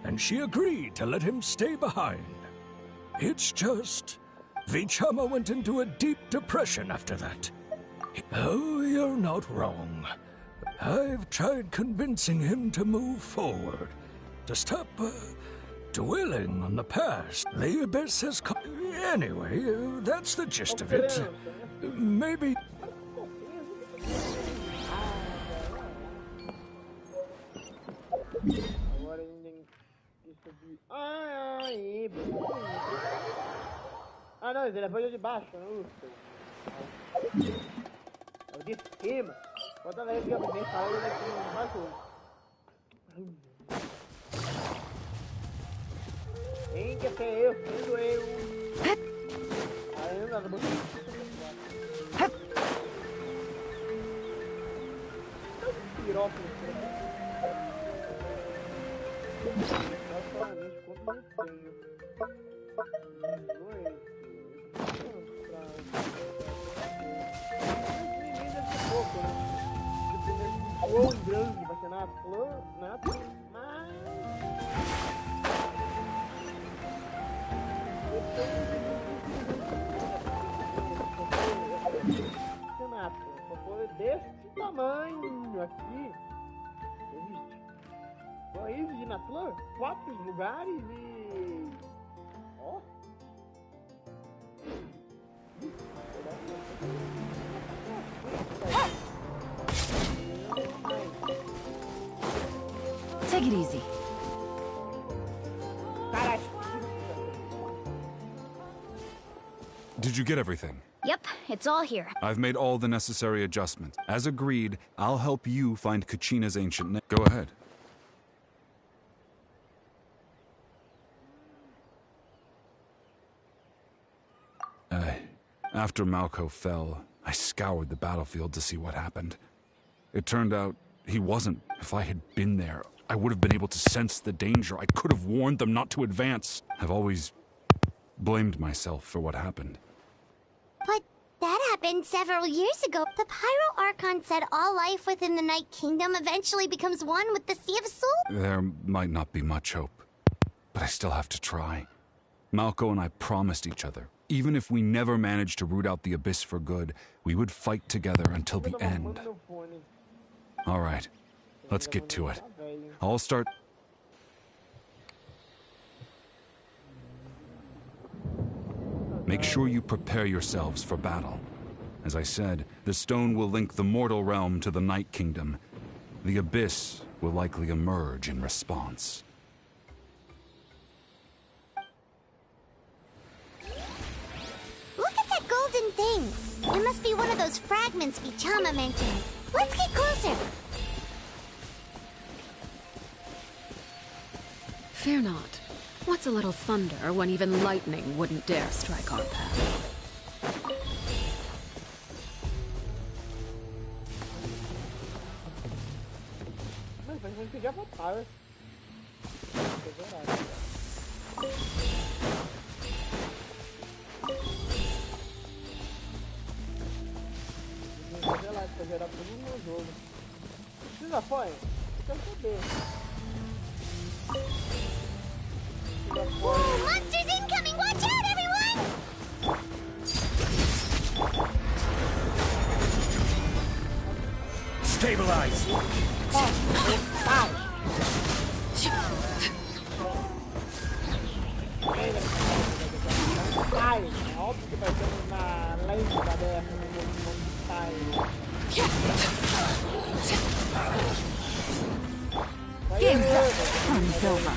and she agreed to let him stay behind. It's just... Vichama went into a deep depression after that. Oh, you're not wrong. I've tried convincing him to move forward, to stop dwelling on the past. The Abyss has come... Anyway, that's the gist of it. Maybe...
Agora a gente tem que subir. Aí, ah, não, ele foi de baixo, não. É o de cima. Bota lá que eu vou deixar ele aqui de baixo. Quem que é eu? Sendo eu. Aí, nada, botei. Piróquio. Basicamente, quanto eu tenho? Não é esse. Pouco, né? Dependendo do quão grande vai ser na planta, mas... Só foi desse tamanho aqui. Existe. Só existe na flor 4 lugares e... Ó.
Take it easy.
Did you get everything?
Yep, it's all here.
I've made all the necessary adjustments. As agreed, I'll help you find Kachina's ancient name. Go ahead. After Malco fell, I scoured the battlefield to see what happened. It turned out he wasn't. If I had been there, I would have been able to sense the danger. I could have warned them not to advance. I've always blamed myself for what happened.
But that happened several years ago. The Pyro Archon said all life within the Night Kingdom eventually becomes one with the Sea of Souls.
There might not be much hope, but I still have to try. Malco and I promised each other, even if we never managed to root out the Abyss for good, we would fight together until the end. All right, let's get to it. I'll start... Make sure you prepare yourselves for battle. As I said, the stone will link the mortal realm to the Night Kingdom. The Abyss will likely emerge in response.
Look at that golden thing. It must be one of those fragments Vichama mentioned. Let's get closer.
Fear not. What's a little thunder when even lightning wouldn't dare strike our path?
ruim que já foi power. Fazer lá, pra gerar tudo no jogo. Precisa foi? Quero saber.
Whoa, monsters incoming! Watch out, everyone!
Stabilize!
Ai, é óbvio que vai ter uma lâmpada dessa no mundo de sai.
Game's up. Fun's over.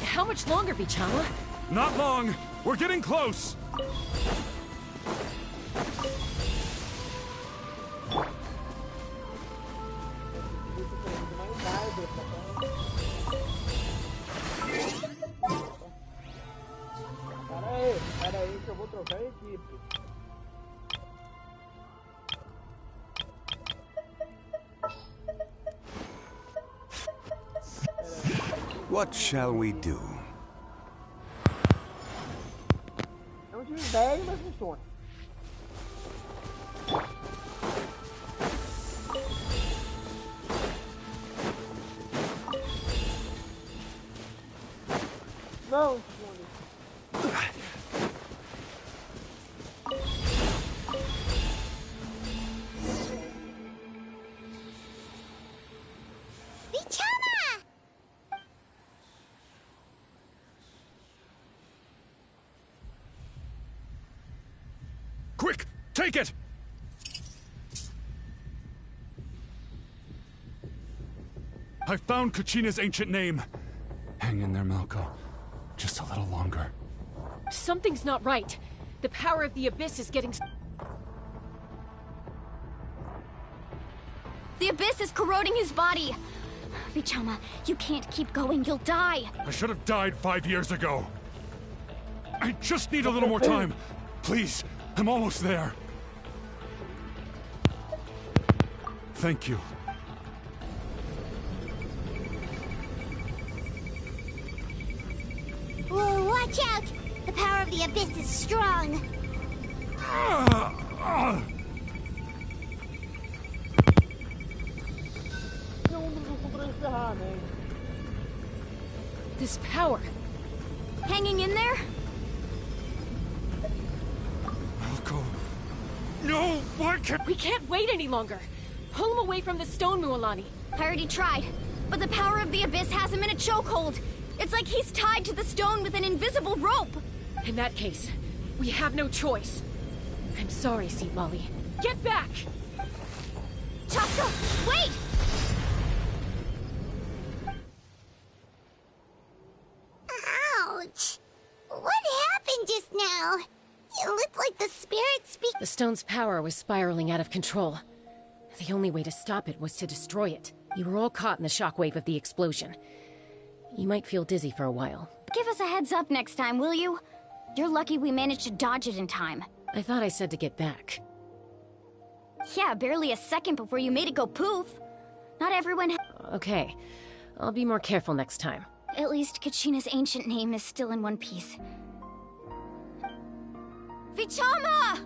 How much longer, Bichama?
Not long. We're getting close.
Pera aí que eu vou trocar a equipe.
What shall we do?
É um time velho, mas funciona. Não,
Quick! Take it! I found Kachina's ancient name. Hang in there, Malko. Just a little longer.
Something's not right. The power of the Abyss is getting...
The Abyss is corroding his body. Vichama, you can't keep going. You'll die.
I should have died 5 years ago. I just need a little more time. Please, I'm almost there. Thank you.
Whoa, watch out! The power of the Abyss is strong.
This power.
Hanging in there?
Malko. No, why can't...
We can't wait any longer. Pull him away from the stone, Mualani.
I already tried, but the power of the Abyss has him in a chokehold. It's like he's tied to the stone with an invisible rope.
In that case, we have no choice. I'm sorry, Seat Molly. Get back!
Chaska, wait!
Ouch! What happened just now? It looked like the spirit speak.
The stone's power was spiraling out of control. The only way to stop it was to destroy it. You were all caught in the shockwave of the explosion. You might feel dizzy for a while.
Give us a heads up next time, will you? You're lucky we managed to dodge it in time.
I thought I said to get back.
Yeah, barely a second before you made it go poof. Not everyone
Okay. I'll be more careful next time.
At least Kachina's ancient name is still in one piece. Vichama!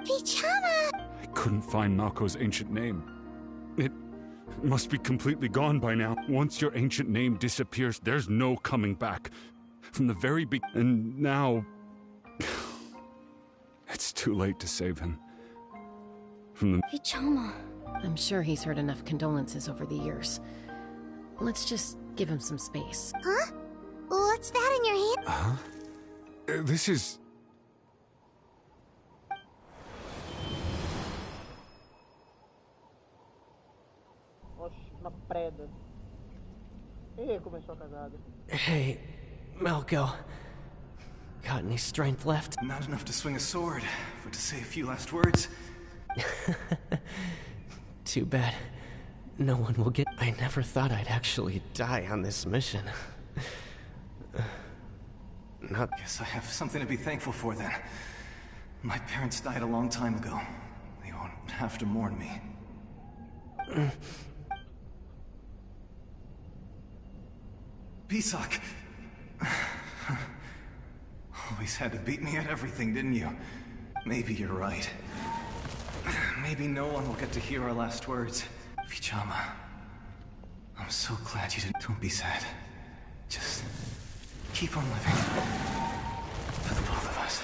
Vichama!
I couldn't find Malko's ancient name. It must be completely gone by now. Once your ancient name disappears, there's no coming back. From the very and now... It's too late to save him. From the...
Vichama.
I'm sure he's heard enough condolences over the years. Let's just give him some space.
Huh? What's that in your hand?
Huh? This is...
Oxe, uma preda. E começou a casada.
Hey, Malko. Got any strength left?
Not enough to swing a sword, but to say a few last words.
Too bad. No one will get... I never thought I'd actually die on this mission.
Not...
Guess I have something to be thankful for then. My parents died a long time ago. They won't have to mourn me. Pisak! Always had to beat me at everything, didn't you? Maybe you're right. Maybe no one will get to hear our last words. Vichama, I'm so glad you didn't. Don't be sad. Just keep on living. For the both of us.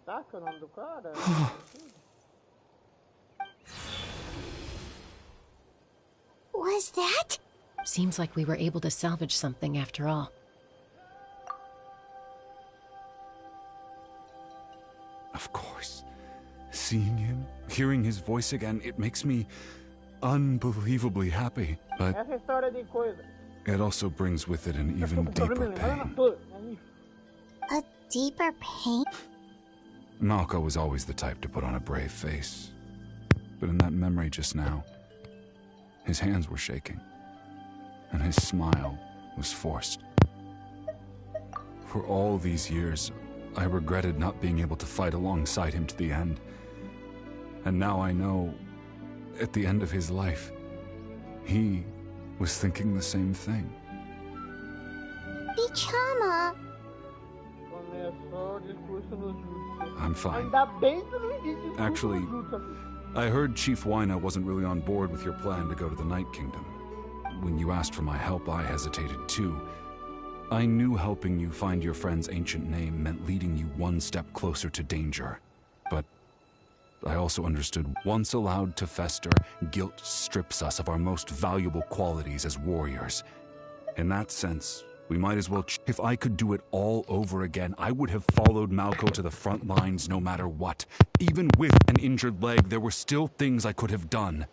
Saca o nome do cara?
Was that?
Seems like we were able to salvage something after all.
Of course. Seeing him, hearing his voice again, it makes me unbelievably happy. But
Essa história de coisa.
it also brings with it an even deeper pain.
A deeper pain?
Malco was always the type to put on a brave face. But in that memory just now, his hands were shaking, and his smile was forced. For all these years, I regretted not being able to fight alongside him to the end. And now I know, at the end of his life, he was thinking the same thing.
Vichama!
Começou o discurso no jutsu.
I'm fine.
Ainda bem que não existe discurso
Actually,
no jutsu.
I heard Chief Wyna wasn't really on board with your plan to go to the Night Kingdom. When you asked for my help, I hesitated too. I knew helping you find your friend's ancient name meant leading you one step closer to danger. But I also understood once allowed to fester, guilt strips us of our most valuable qualities as warriors. In that sense, we might as well if I could do it all over again, I would have followed Malco to the front lines no matter what. Even with an injured leg, there were still things I could have done.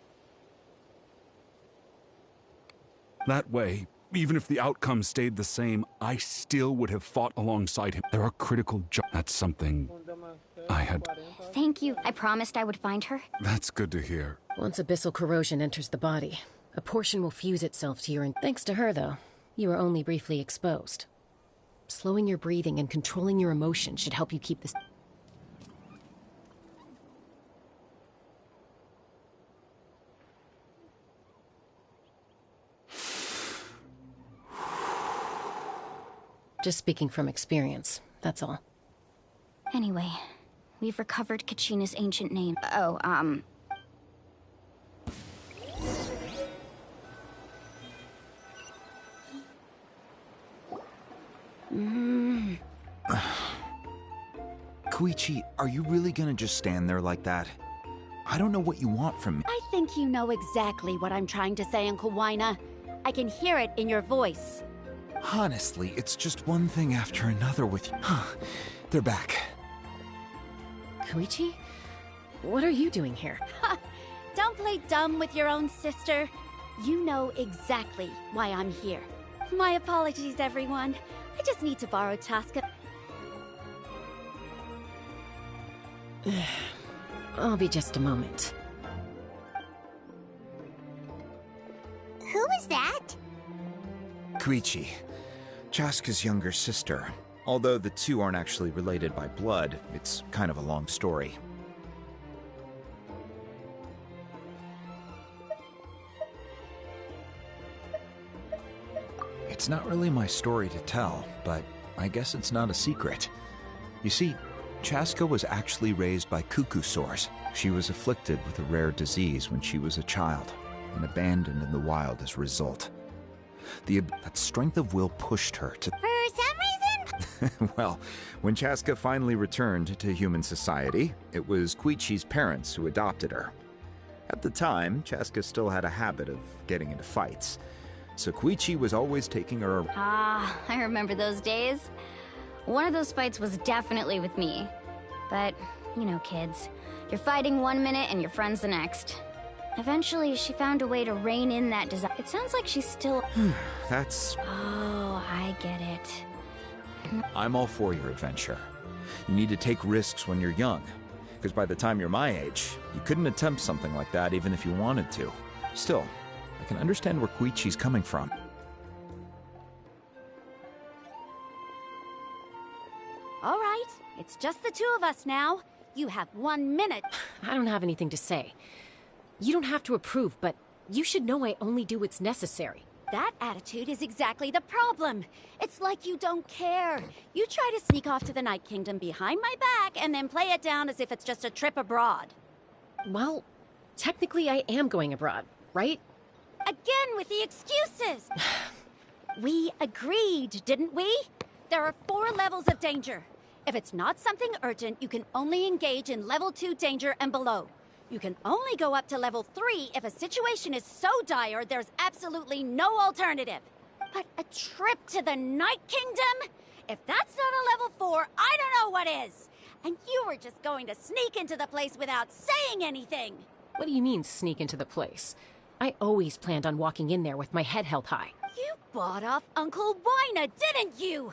That way, even if the outcome stayed the same, I still would have fought alongside him. There are critical jobs. That's something I had.
Thank you. I promised I would find her.
That's good to hear.
Once abyssal corrosion enters the body, a portion will fuse itself to your... Thanks to her, though, you were only briefly exposed. Slowing your breathing and controlling your emotions should help you keep this... Just speaking from experience, that's all.
Anyway, we've recovered Kachina's ancient name.
Koichi, are you really gonna just stand there like that? I don't know what you want from me.
I think you know exactly what I'm trying to say, Uncle Wyna. I can hear it in your voice.
Honestly, it's just one thing after another with you. They're back.
Koichi? What are you doing here?
Don't play dumb with your own sister. You know exactly why I'm here. My apologies, everyone. I just need to borrow Chaska.
I'll be just a moment.
Who is that?
Koichi, Chaska's younger sister. Although the two aren't actually related by blood, it's kind of a long story. It's not really my story to tell, but I guess it's not a secret. You see, Chaska was actually raised by cuckoo sores. She was afflicted with a rare disease when she was a child, and abandoned in the wild as a result. That strength of will pushed her to...
For some reason?
Well, when Chaska finally returned to human society, it was Koichi's parents who adopted her. At the time, Chaska still had a habit of getting into fights, so Koichi was always taking her around.
Ah, I remember those days. One of those fights was definitely with me. But, you know, kids. You're fighting one minute and your friend's the next. Eventually, she found a way to rein in that desire. It sounds like she's still...
That's...
Oh, I get it.
I'm all for your adventure. You need to take risks when you're young, because by the time you're my age, you couldn't attempt something like that even if you wanted to. Still, I can understand where Koichi's coming from.
It's just the two of us now. You have 1 minute.
I don't have anything to say. You don't have to approve, but you should know I only do what's necessary.
That attitude is exactly the problem. It's like you don't care. You try to sneak off to the Night Kingdom behind my back and then play it down as if it's just a trip abroad.
Well, technically I am going abroad, right?
Again with the excuses! We agreed, didn't we? There are 4 levels of danger. If it's not something urgent, you can only engage in level 2 danger and below. You can only go up to level 3 if a situation is so dire there's absolutely no alternative. But a trip to the Night Kingdom? If that's not a level 4, I don't know what is. And you were just going to sneak into the place without saying anything.
What do you mean, sneak into the place? I always planned on walking in there with my head held high.
You bought off Uncle Wina, didn't you?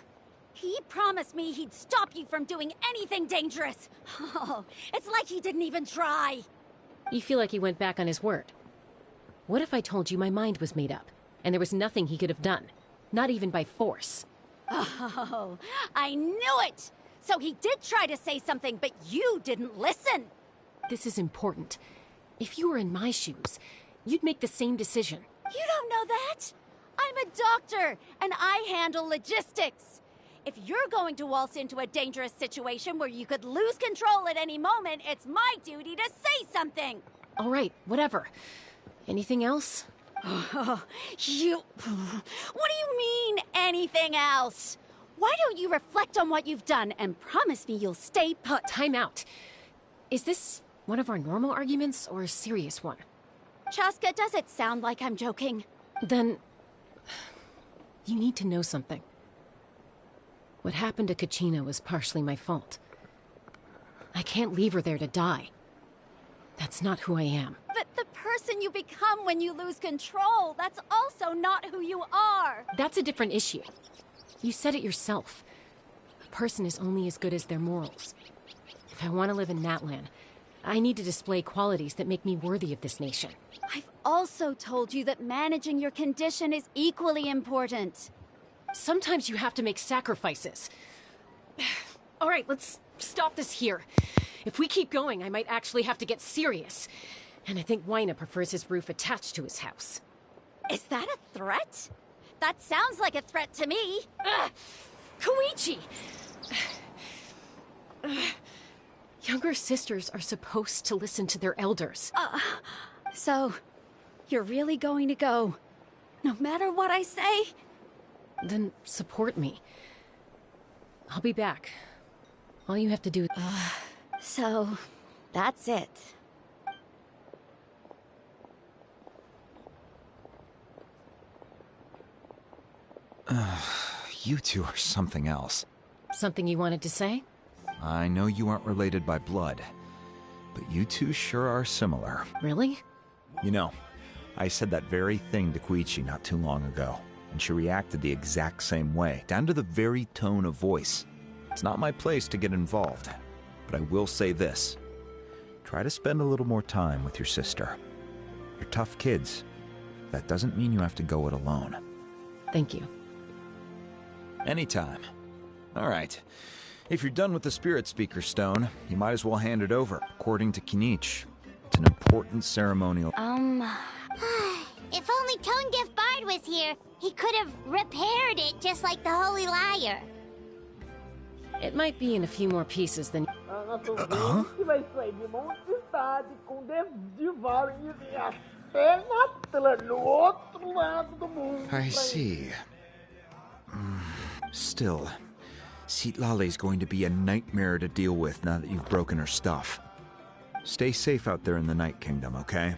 He promised me he'd stop you from doing anything dangerous. Oh, it's like he didn't even try.
You feel like he went back on his word. What if I told you my mind was made up, and there was nothing he could have done? Not even by force.
Oh, I knew it! So he did try to say something, but you didn't listen.
This is important. If you were in my shoes, you'd make the same decision.
You don't know that? I'm a doctor, and I handle logistics. If you're going to waltz into a dangerous situation where you could lose control at any moment, it's my duty to say something.
All right, whatever. Anything else?
Oh, What do you mean, anything else? Why don't you reflect on what you've done and promise me you'll stay put?
Time out. Is this one of our normal arguments or a serious one?
Chaska, does it sound like I'm joking?
Then you need to know something. What happened to Kachina was partially my fault. I can't leave her there to die. That's not who I am.
But the person you become when you lose control, that's also not who you are.
That's a different issue. You said it yourself. A person is only as good as their morals. If I want to live in Natlan, I need to display qualities that make me worthy of this nation.
I've also told you that managing your condition is equally important.
Sometimes you have to make sacrifices. All right, let's stop this here. If we keep going, I might actually have to get serious. And I think Wina prefers his roof attached to his house.
Is that a threat? That sounds like a threat to me.
Koichi! Younger sisters are supposed to listen to their elders.
So, you're really going to go, no matter what I say?
Then support me. I'll be back. All you have to do...
So, that's it.
You two are something else.
Something you wanted to say?
I know you aren't related by blood, but you two sure are similar.
Really?
You know, I said that very thing to Koichi not too long ago, and she reacted the exact same way, down to the very tone of voice. It's not my place to get involved, but I will say this. Try to spend a little more time with your sister. You're tough kids. That doesn't mean you have to go it alone.
Thank you.
Anytime. All right. If you're done with the Spirit Speaker Stone, you might as well hand it over, according to Kinich. It's an important ceremonial...
If only Tone Deaf Bard was here, he could have repaired it just like the Holy Liar.
It might be in a few more pieces than...
Huh? Que vai sair de uma cidade com devarim e até Natlan, no outro lado do mundo.
I see. Still, Citlali's going to be a nightmare to deal with now that you've broken her stuff. Stay safe out there in the Night Kingdom, okay?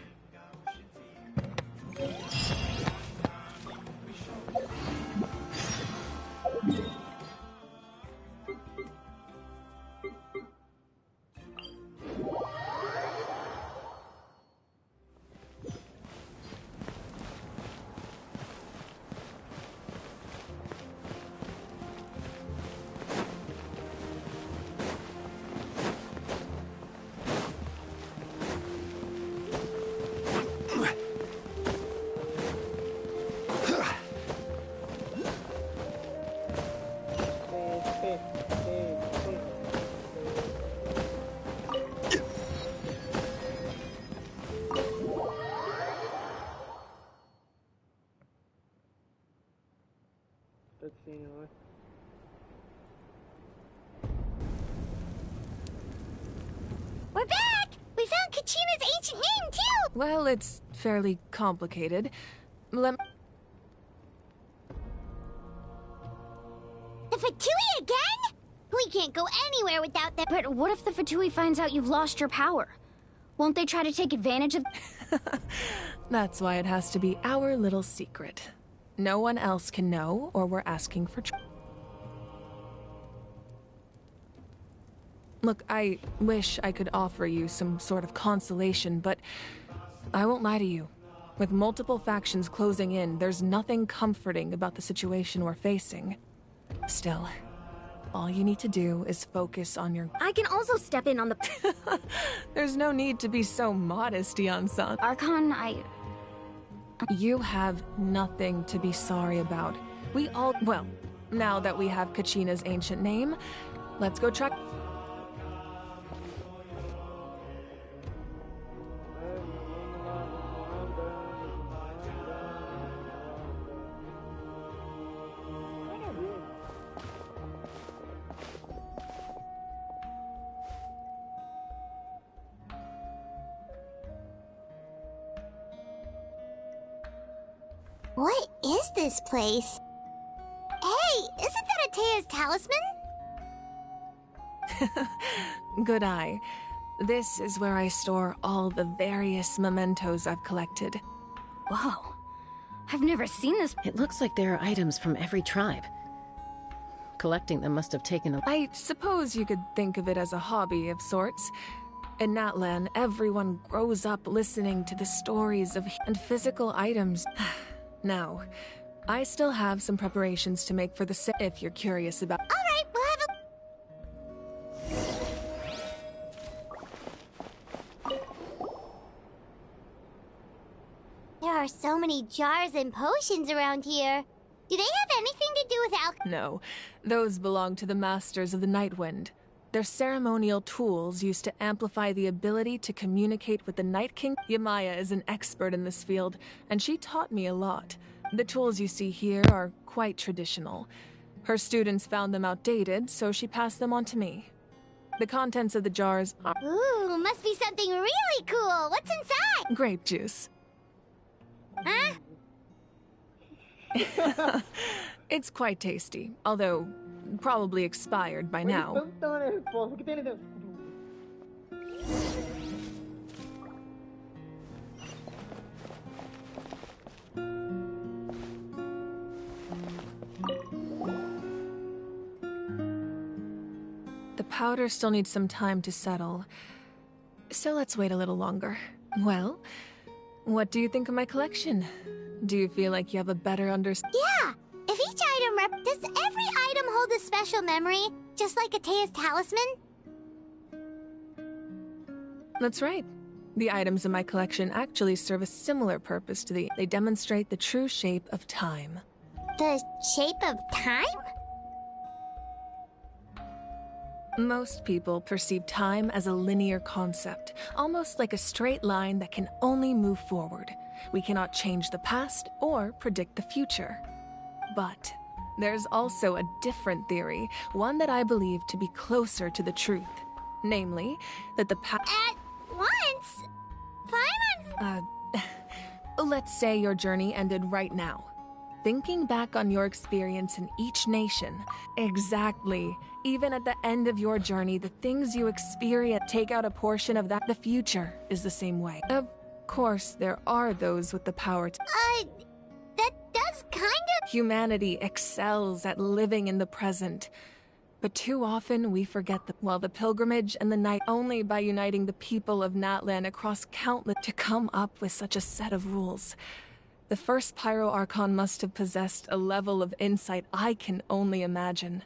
We're back! We found Kachina's ancient name, too!
Well, it's fairly complicated. Let
The Fatui again? We can't go anywhere without them.
But what if the Fatui finds out you've lost your power? Won't they try to take advantage of...
That's why it has to be our little secret. No one else can know, or we're asking for trouble. Look, I wish I could offer you some sort of consolation, but I won't lie to you. With multiple factions closing in, there's nothing comforting about the situation we're facing. Still, all you need to do is focus on your...
I can also step in on the...
There's no need to be so modest, Dion-san.
Archon,
You have nothing to be sorry about. We all... Well, now that we have Kachina's ancient name, let's go try...
What is this place? Hey, isn't that Atea's talisman?
Good eye. This is where I store all the various mementos I've collected.
Whoa. I've never seen this.
It looks like there are items from every tribe. Collecting them must have taken a...
I suppose you could think of it as a hobby of sorts. In Natlan, everyone grows up listening to the stories of and physical items. Now, I still have some preparations to make for the if you're curious about...
Alright, we'll have a... There are so many jars and potions around here. Do they have anything to do with alcohol?
No, those belong to the Masters of the Night Wind. They're ceremonial tools used to amplify the ability to communicate with the Night King. Yamaya is an expert in this field, and she taught me a lot. The tools you see here are quite traditional. Her students found them outdated, so she passed them on to me. The contents of the jars are...
Ooh, must be something really cool. What's inside?
Grape juice.
Huh?
It's quite tasty, although probably expired by now. The powder still needs some time to settle, so let's wait a little longer. Well, what do you think of my collection? Do you feel like you have a better understanding?
Yeah! If each item does every item hold a special memory, just like Atea's talisman?
That's right. The items in my collection actually serve a similar purpose to the... They demonstrate the true shape of time.
The shape of time?
Most people perceive time as a linear concept, almost like a straight line that can only move forward. We cannot change the past or predict the future. But there's also a different theory, one that I believe to be closer to the truth. Namely, that the past...
At once? Paimon's...
Let's say your journey ended right now. Thinking back on your experience in each nation, exactly. Even at the end of your journey, the things you experience take out a portion of that. The future is the same way. Of course, there are those with the power to...
that does kind of...
Humanity excels at living in the present. But too often we forget the pilgrimage and the night only by uniting the people of Natlan across countless to come up with such a set of rules. The first Pyro Archon must have possessed a level of insight I can only imagine.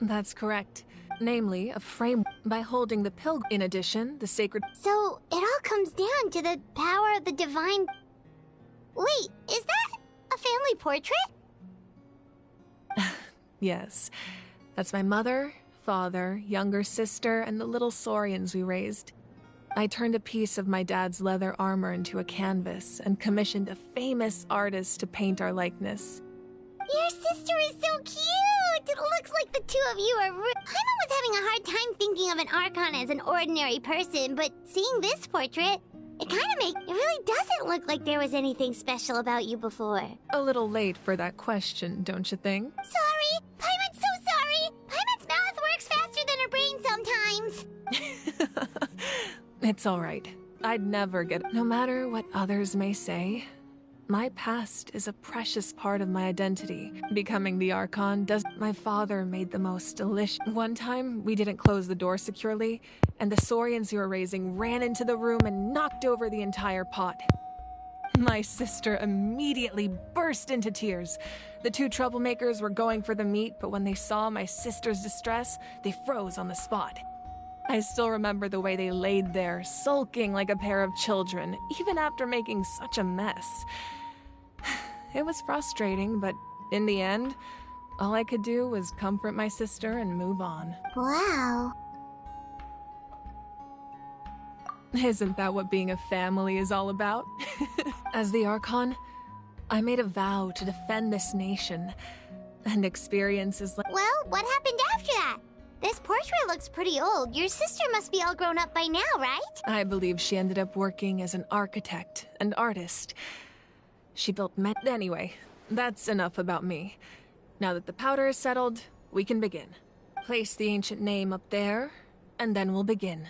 That's correct. Namely, a frame by holding the pilgrim. In addition, the sacred...
So, it all comes down to the power of the divine... Wait, is that a family portrait?
Yes. That's my mother, father, younger sister, and the little saurians we raised. I turned a piece of my dad's leather armor into a canvas and commissioned a famous artist to paint our likeness.
Your sister is so cute! It looks like the two of you are Paimon was having a hard time thinking of an Archon as an ordinary person, but seeing this portrait, it really doesn't look like there was anything special about you before.
A little late for that question, don't you think?
Sorry! Paimon's so sorry! Paimon's mouth works faster than her brain sometimes!
It's alright. I'd never get... No matter what others may say, my past is a precious part of my identity. Becoming the Archon does... My father made the most delicious... One time, we didn't close the door securely, and the Saurians you were raising ran into the room and knocked over the entire pot. My sister immediately burst into tears. The two troublemakers were going for the meat, but when they saw my sister's distress, they froze on the spot. I still remember the way they laid there, sulking like a pair of children, even after making such a mess. It was frustrating, but in the end, all I could do was comfort my sister and move on.
Wow.
Isn't that what being a family is all about? As the Archon, I made a vow to defend this nation, and experiences like...
Well, what happened after that? This portrait looks pretty old. Your sister must be all grown up by now, right?
I believe she ended up working as an architect and artist. She built Anyway, that's enough about me. Now that the powder is settled, we can begin. Place the ancient name up there, and then we'll begin.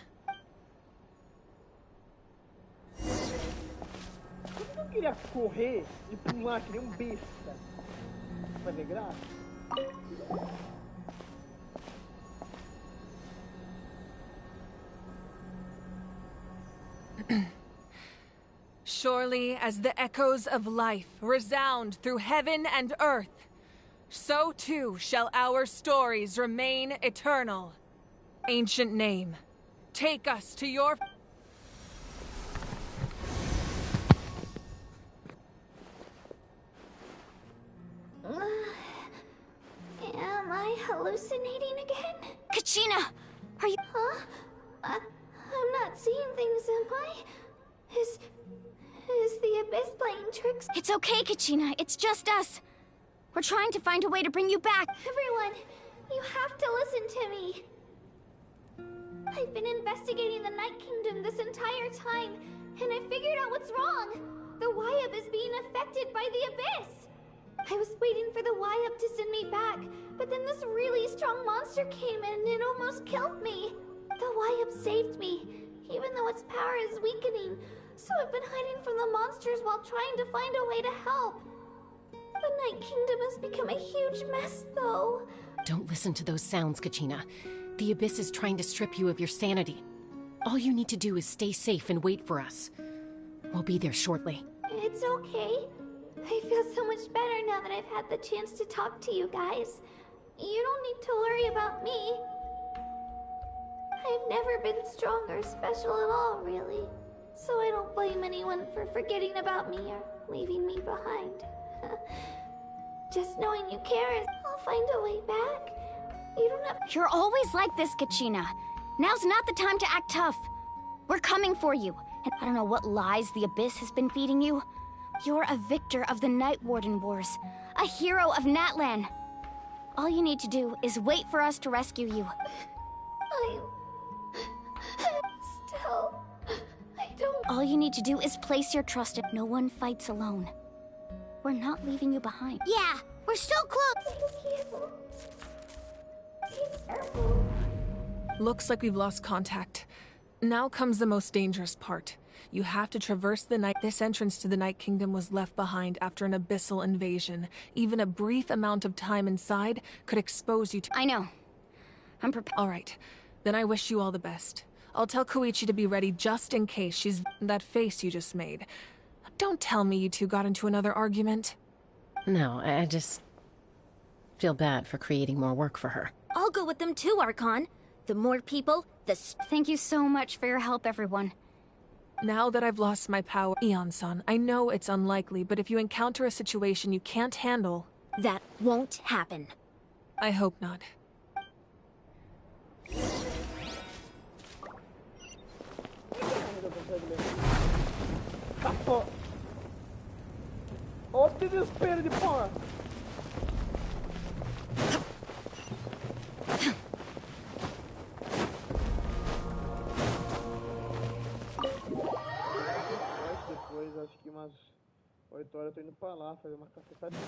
Eu queria correr e pular que nem besta. Vai ver graça?
Surely as the echoes of life resound through heaven and earth, so too shall our stories remain eternal. Ancient name, take us to your...
Am I hallucinating again?
Kachina! Are you...
Huh? I'm not seeing things, am I? Is the Abyss playing tricks?
It's okay, Kachina. It's just us. We're trying to find a way to bring you back.
Everyone, you have to listen to me. I've been investigating the Night Kingdom this entire time, and I figured out what's wrong. The Wyup is being affected by the Abyss. I was waiting for the Wyup to send me back, but then this really strong monster came in and it almost killed me. The Wyup saved me, even though its power is weakening, so I've been hiding from the monsters while trying to find a way to help. The Night Kingdom has become a huge mess, though.
Don't listen to those sounds, Kachina. The Abyss is trying to strip you of your sanity. All you need to do is stay safe and wait for us. We'll be there shortly.
It's okay. I feel so much better now that I've had the chance to talk to you guys. You don't need to worry about me. I've never been strong or special at all, really. So I don't blame anyone for forgetting about me or leaving me behind. Just knowing you care, I'll find a way back. You don't have...
You're always like this, Kachina. Now's not the time to act tough. We're coming for you. And I don't know what lies the Abyss has been feeding you. You're a victor of the Night Warden Wars. A hero of Natlan. All you need to do is wait for us to rescue you.
I don't...
All you need to do is place your trust in... No one fights alone. We're not leaving you behind.
Yeah, we're so close!
Looks like we've lost contact. Now comes the most dangerous part. You have to traverse the night. This entrance to the Night Kingdom was left behind after an abyssal invasion. Even a brief amount of time inside could expose you to...
I know. I'm prepared.
All right. Then I wish you all the best. I'll tell Koichi to be ready just in case she's... That face you just made. Don't tell me you two got into another argument.
No, I just... feel bad for creating more work for her.
I'll go with them too, Archon. The more people, the...
Thank you so much for your help, everyone.
Now that I've lost my power, Eon-san, I know it's unlikely, but if you encounter a situation you can't handle...
That won't happen.
I hope not.
consegue ler. Tá pô. Ó o desespero de porra. Depois, acho que umas 8 horas eu tô indo pra lá fazer uma cacetada de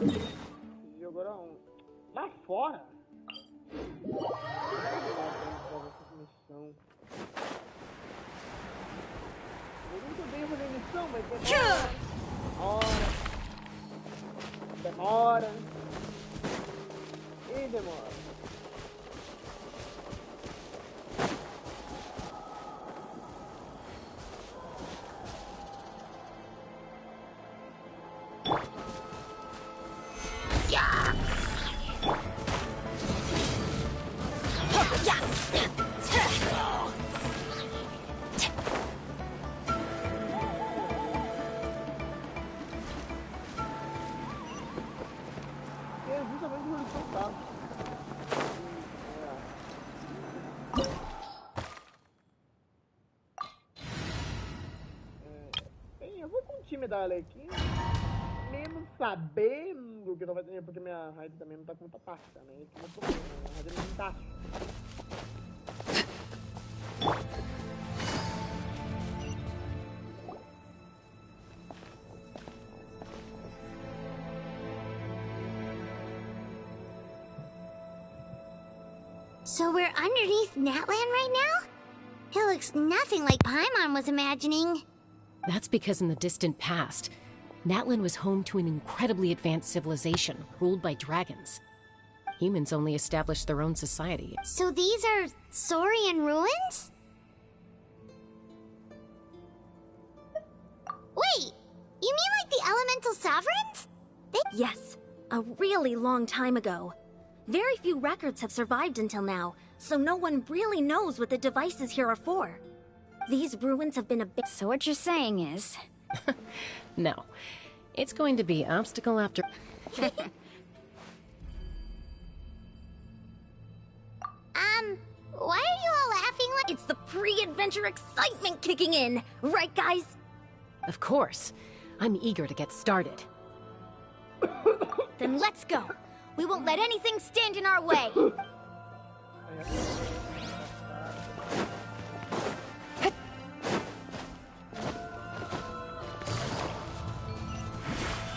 missão. E agora lá fora. Missão. Eu nunca venho fazer missão, mas demora. E demora. Eu vou com o time da Arlequina, mesmo sabendo que não vai ter, porque minha raid também não tá com muita taxa, né? Esse é o problema, minha raid não tem taxa.
So we're underneath Natland right now? It looks nothing like Paimon was imagining.
That's because in the distant past, Natland was home to an incredibly advanced civilization ruled by dragons. Humans only established their own society.
So these are Saurian ruins? Wait, you mean like the elemental sovereigns?
Yes, a really long time ago. Very few records have survived until now, so no one really knows what the devices here are for. These ruins have been a bit...
So what you're saying is...
No. It's going to be obstacle after...
Why are you all laughing like...
It's the pre-adventure excitement kicking in, right guys?
Of course. I'm eager to get started.
Then let's go. We won't let anything stand in our way.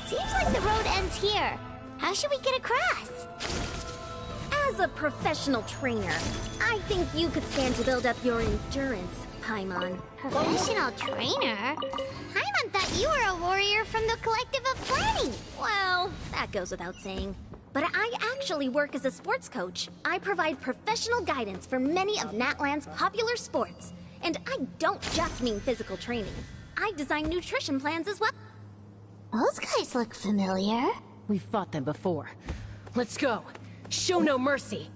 Seems like the road ends here. How should we get across?
As a professional trainer, I think you could stand to build up your endurance, Paimon.
Professional trainer? Paimon thought you were a warrior from the Collective of Planning.
Well, that goes without saying. But I actually work as a sports coach. I provide professional guidance for many of Natland's popular sports. And I don't just mean physical training. I design nutrition plans as well.
Those guys look familiar.
We've fought them before. Let's go. Show no mercy.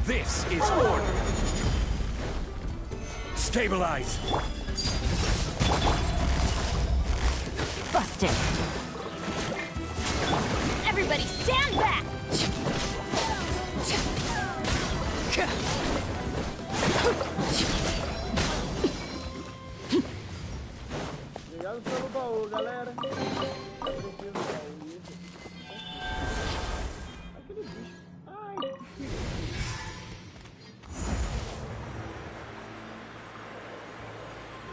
This is order. Stabilize.
Busted. Everybody stand back!
Obrigado pelo baú, galera. Aquele bicho. Ai,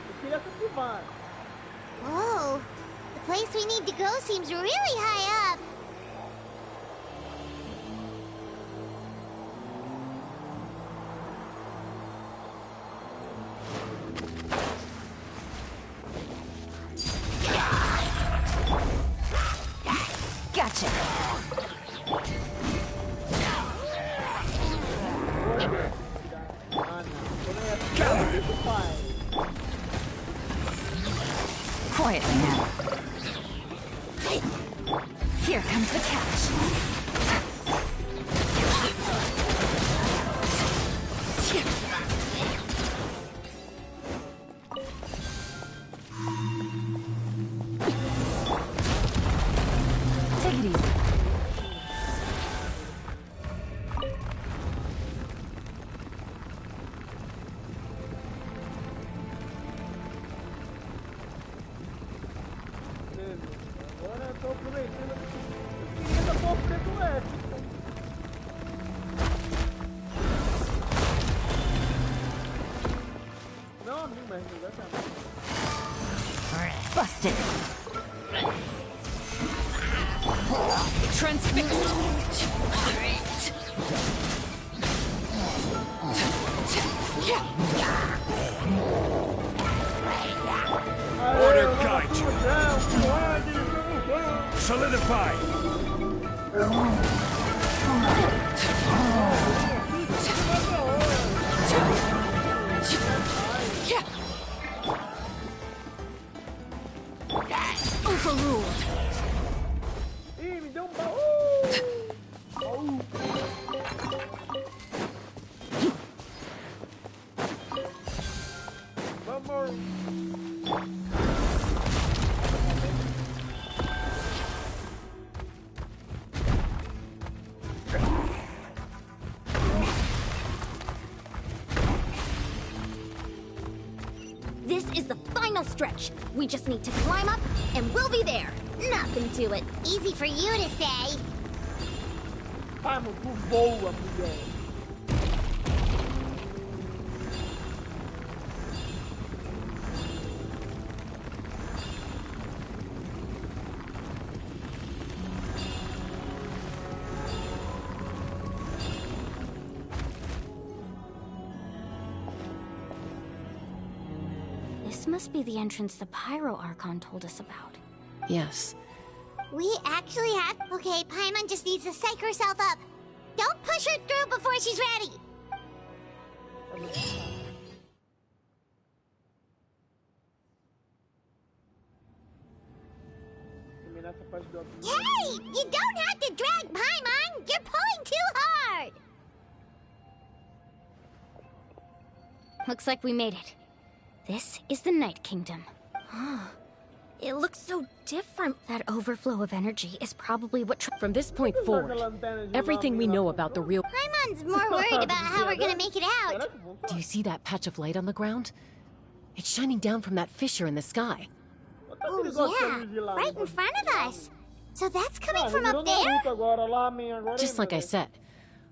eu queria cultivar.
Whoa, the place we need to go seems really high up.
Gotcha. Quietly now. Here comes the catch. Take it easy. Busted.
Transfixed.
Order guide you. Solidify.
Overruled.
Ih, me deu um baú. Vamos.
This is the final stretch. We just need to climb up, and we'll be there. Nothing to it.
Easy for you to say.
Vamos, tu voa, mulher.
This must be the entrance the Pyro Archon told us about.
Yes.
We actually have... Okay, Paimon just needs to psych herself up. Don't push her through before she's ready. Hey! You don't have to drag Paimon! You're pulling too hard!
Looks like we made it. This is the Night Kingdom. It looks so different. That overflow of energy is probably what...
From this point forward, everything we know about the real...
Paimon's more worried about how we're gonna make it out.
Do you see that patch of light on the ground? It's shining down from that fissure in the sky.
Oh, yeah. Right in front of us. So that's coming from up there?
Just like I said,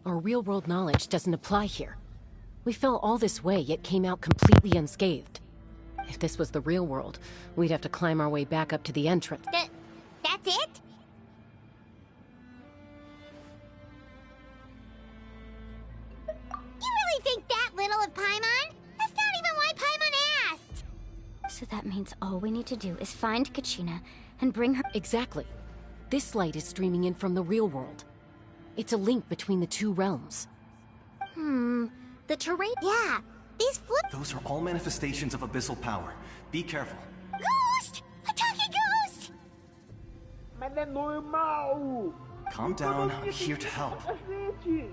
our real-world knowledge doesn't apply here. We fell all this way, yet came out completely unscathed. If this was the real world, we'd have to climb our way back up to the entrance.
That's it? You really think that little of Paimon? That's not even why Paimon asked!
So that means all we need to do is find Kachina and bring her...
Exactly. This light is streaming in from the real world. It's a link between the two realms.
The terrain...
Yeah, these flip...
Those are all manifestations of abyssal power. Be careful.
Ghost! A talking ghost!
Mas é normal.
Calm down, I'm here to help.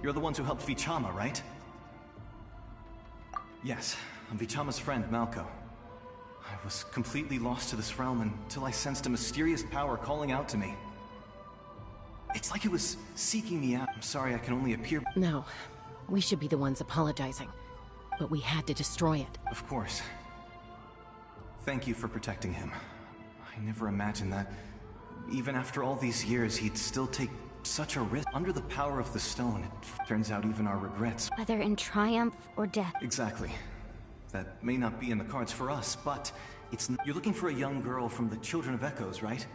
You're the ones who helped Vichama, right? Yes, I'm Vichama's friend, Malko. I was completely lost to this realm until I sensed a mysterious power calling out to me. It's like it was seeking me out. I'm sorry I can only appear...
No, we should be the ones apologizing. But we had to destroy it.
Of course. Thank you for protecting him. I never imagined that, even after all these years, he'd still take such a risk. Under the power of the stone, it turns out even our regrets...
Whether in triumph or death.
Exactly. That may not be in the cards for us, but it's... You're looking for a young girl from the Children of Echoes, right?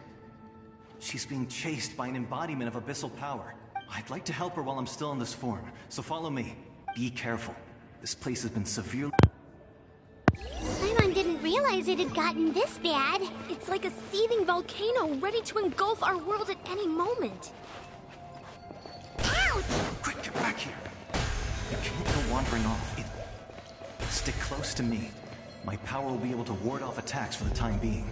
She's being chased by an embodiment of abyssal power. I'd like to help her while I'm still in this form, so follow me. Be careful. This place has been severely...
Paimon didn't realize it had gotten this bad.
It's like a seething volcano ready to engulf our world at any moment.
Ouch!
Quick, get back here. You can't go wandering off. Stick close to me. My power will be able to ward off attacks for the time being.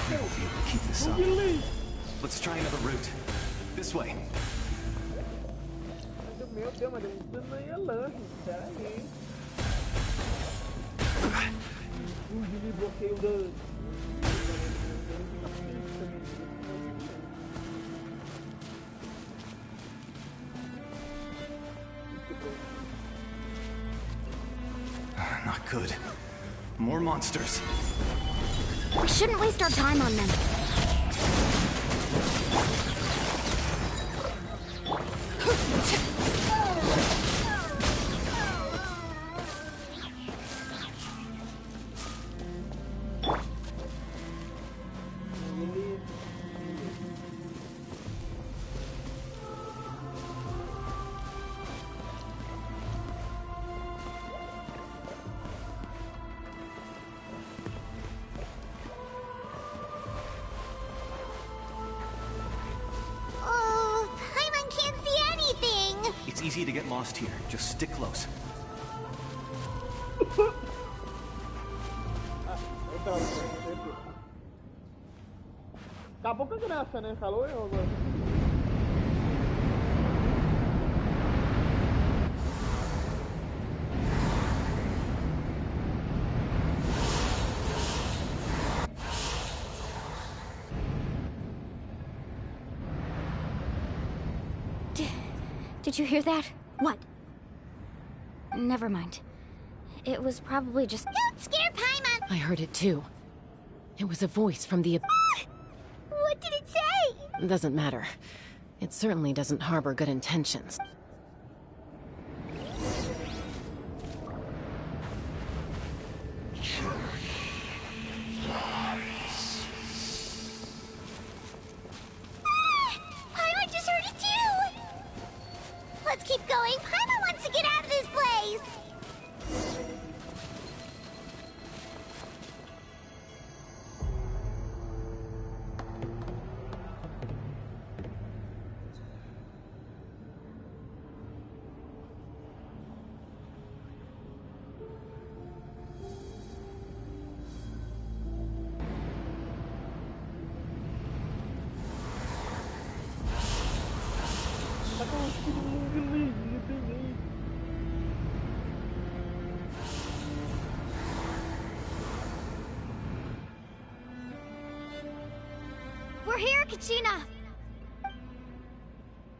We won't be able to keep this up. Let's try another route. This way.
Meu Deus, mas eu não ia lanche. Pera aí. Me bloqueio do...
Not good. More monsters.
We shouldn't waste our time on them.
easy to get lost here. Just stick close.
Acabou com a graça, né? Falou eu agora.
Did you hear that? What? Never mind. It was probably just...
Don't scare Paimon!
I heard it too. It was a voice from the...
What did it say?
Doesn't matter. It certainly doesn't harbor good intentions.
Paimon just heard it too! Let's keep going. Paimon wants to get out of this place!
We're here, Kachina!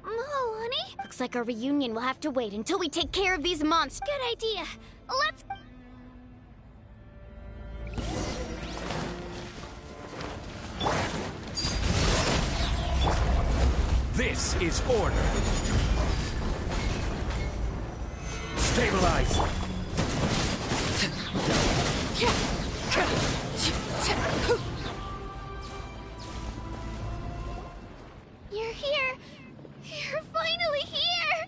Oh, honey? Looks like our reunion will have to wait until we take care of these monsters. Good idea. Let's...
This is order. Stabilize.
You're here. You're finally here.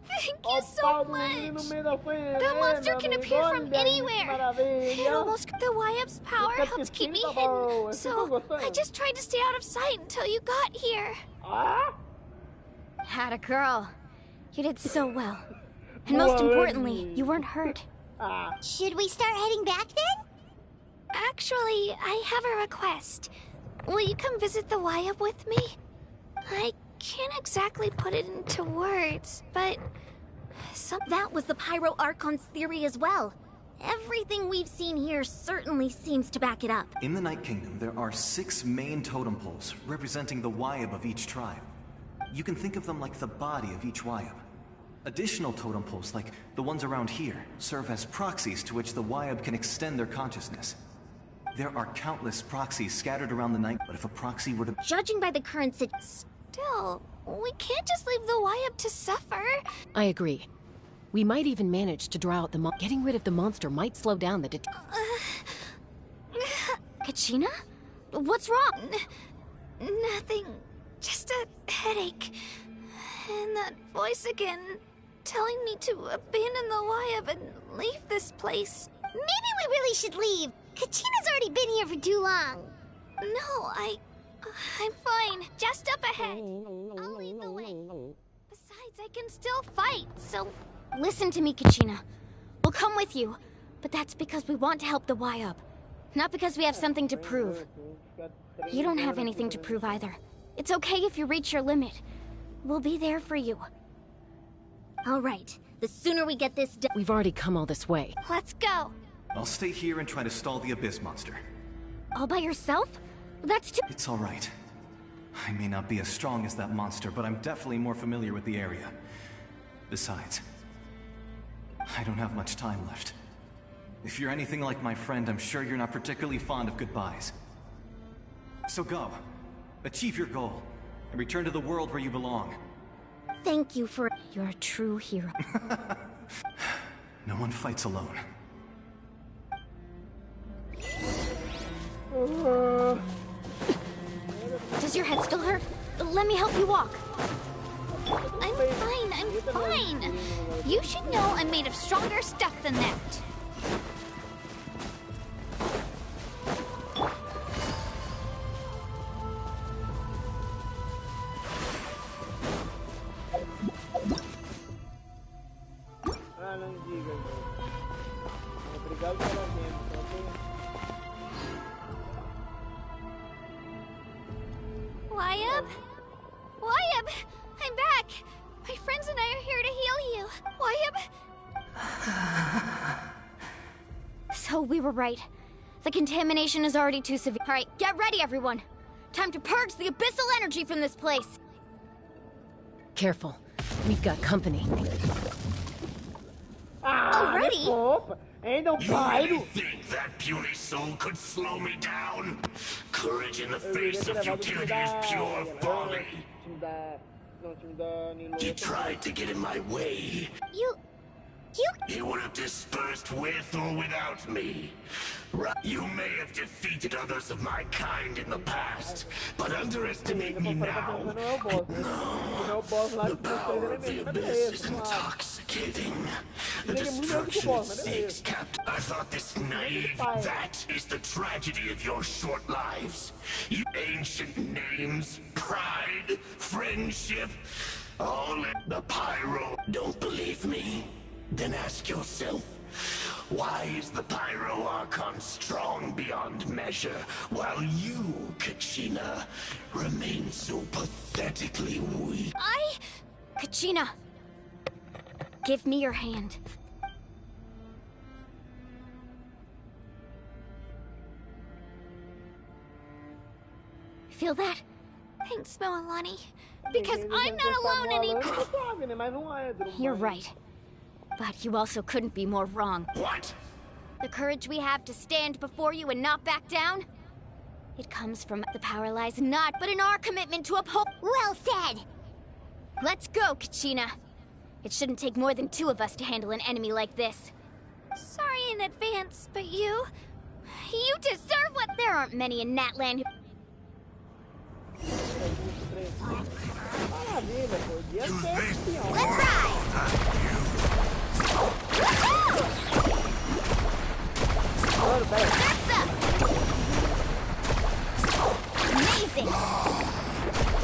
Thank you so much. That monster can appear from anywhere. It almost... The Wyap's power helped keep me hidden, so I just tried to stay out of sight until you got here. Had a girl. You did so well. And most importantly, you weren't hurt.
Should we start heading back then?
Actually, I have a request. Will you come visit the Wyap with me? I can't exactly put it into words, but...
That was the Pyro Archon's theory as well. Everything we've seen here certainly seems to back it up.
In the Night Kingdom, there are 6 main totem poles representing the Wyap of each tribe. You can think of them like the body of each Wyap. Additional totem poles, like the ones around here, serve as proxies to which the Wyap can extend their consciousness. There are countless proxies scattered around the night, but if a proxy were to...
Judging by the current
Still, we can't just leave the Wyap to suffer.
I agree. We might even manage to draw out the Getting rid of the monster might slow down the
Kachina? What's wrong? Nothing. Just a headache. And that voice again, telling me to abandon the Wyap and leave this place.
Maybe we really should leave. Kachina's already been here for too long.
No, I'm fine. Just up ahead. I'll lead the way. Besides, I can still fight, so... Listen to me, Kachina. We'll come with you, but that's because we want to help the Wyap. Not because we have something to prove. You don't have anything to prove either. It's okay if you reach your limit. We'll be there for you.
All right. The sooner we get this done...
We've already come all this way.
Let's go.
I'll stay here and try to stall the Abyss monster.
All by yourself? That's too...
It's all right. I may not be as strong as that monster, but I'm definitely more familiar with the area. Besides, I don't have much time left. If you're anything like my friend, I'm sure you're not particularly fond of goodbyes. So go. Achieve your goal. And return to the world where you belong.
Thank you for...
You're a true hero.
No one fights alone.
Does your head still hurt? Let me help you walk. I'm fine. You should know I'm made of stronger stuff than that.
Wyab? Wyab! I'm back! My friends and I are here to heal you. Wyab?
So we were right. The contamination is already too severe. All right, get ready, everyone. Time to purge the abyssal energy from this place.
Careful. We've got company.
Already?
Ainda
You really think that puny soul could slow me down? Courage in the face of futility is pure folly. You tried to get in my way. You would have dispersed with or without me. You may have defeated others of my kind in the past, but underestimate me now. No, the power of the abyss is intoxicating. The destruction it seeks kept. I thought this naive. That is the tragedy of your short lives. You ancient names, pride, friendship, all in the pyro. Don't believe me? Then ask yourself, why is the Pyro Archon strong beyond measure, while you, Kachina, remain so pathetically weak?
Kachina, give me your hand. Feel that?
Thanks, Moalani. Because I'm not alone anymore.
You're right. But you also couldn't be more wrong.
What?
The courage we have to stand before you and not back down? It comes from the power lies not, but in our commitment to uphold—
Well said!
Let's go, Kachina. It shouldn't take more than 2 of us to handle an enemy like this.
Sorry in advance, but you
deserve what— There aren't many in Natlan who—
Let's ride!
Amazing!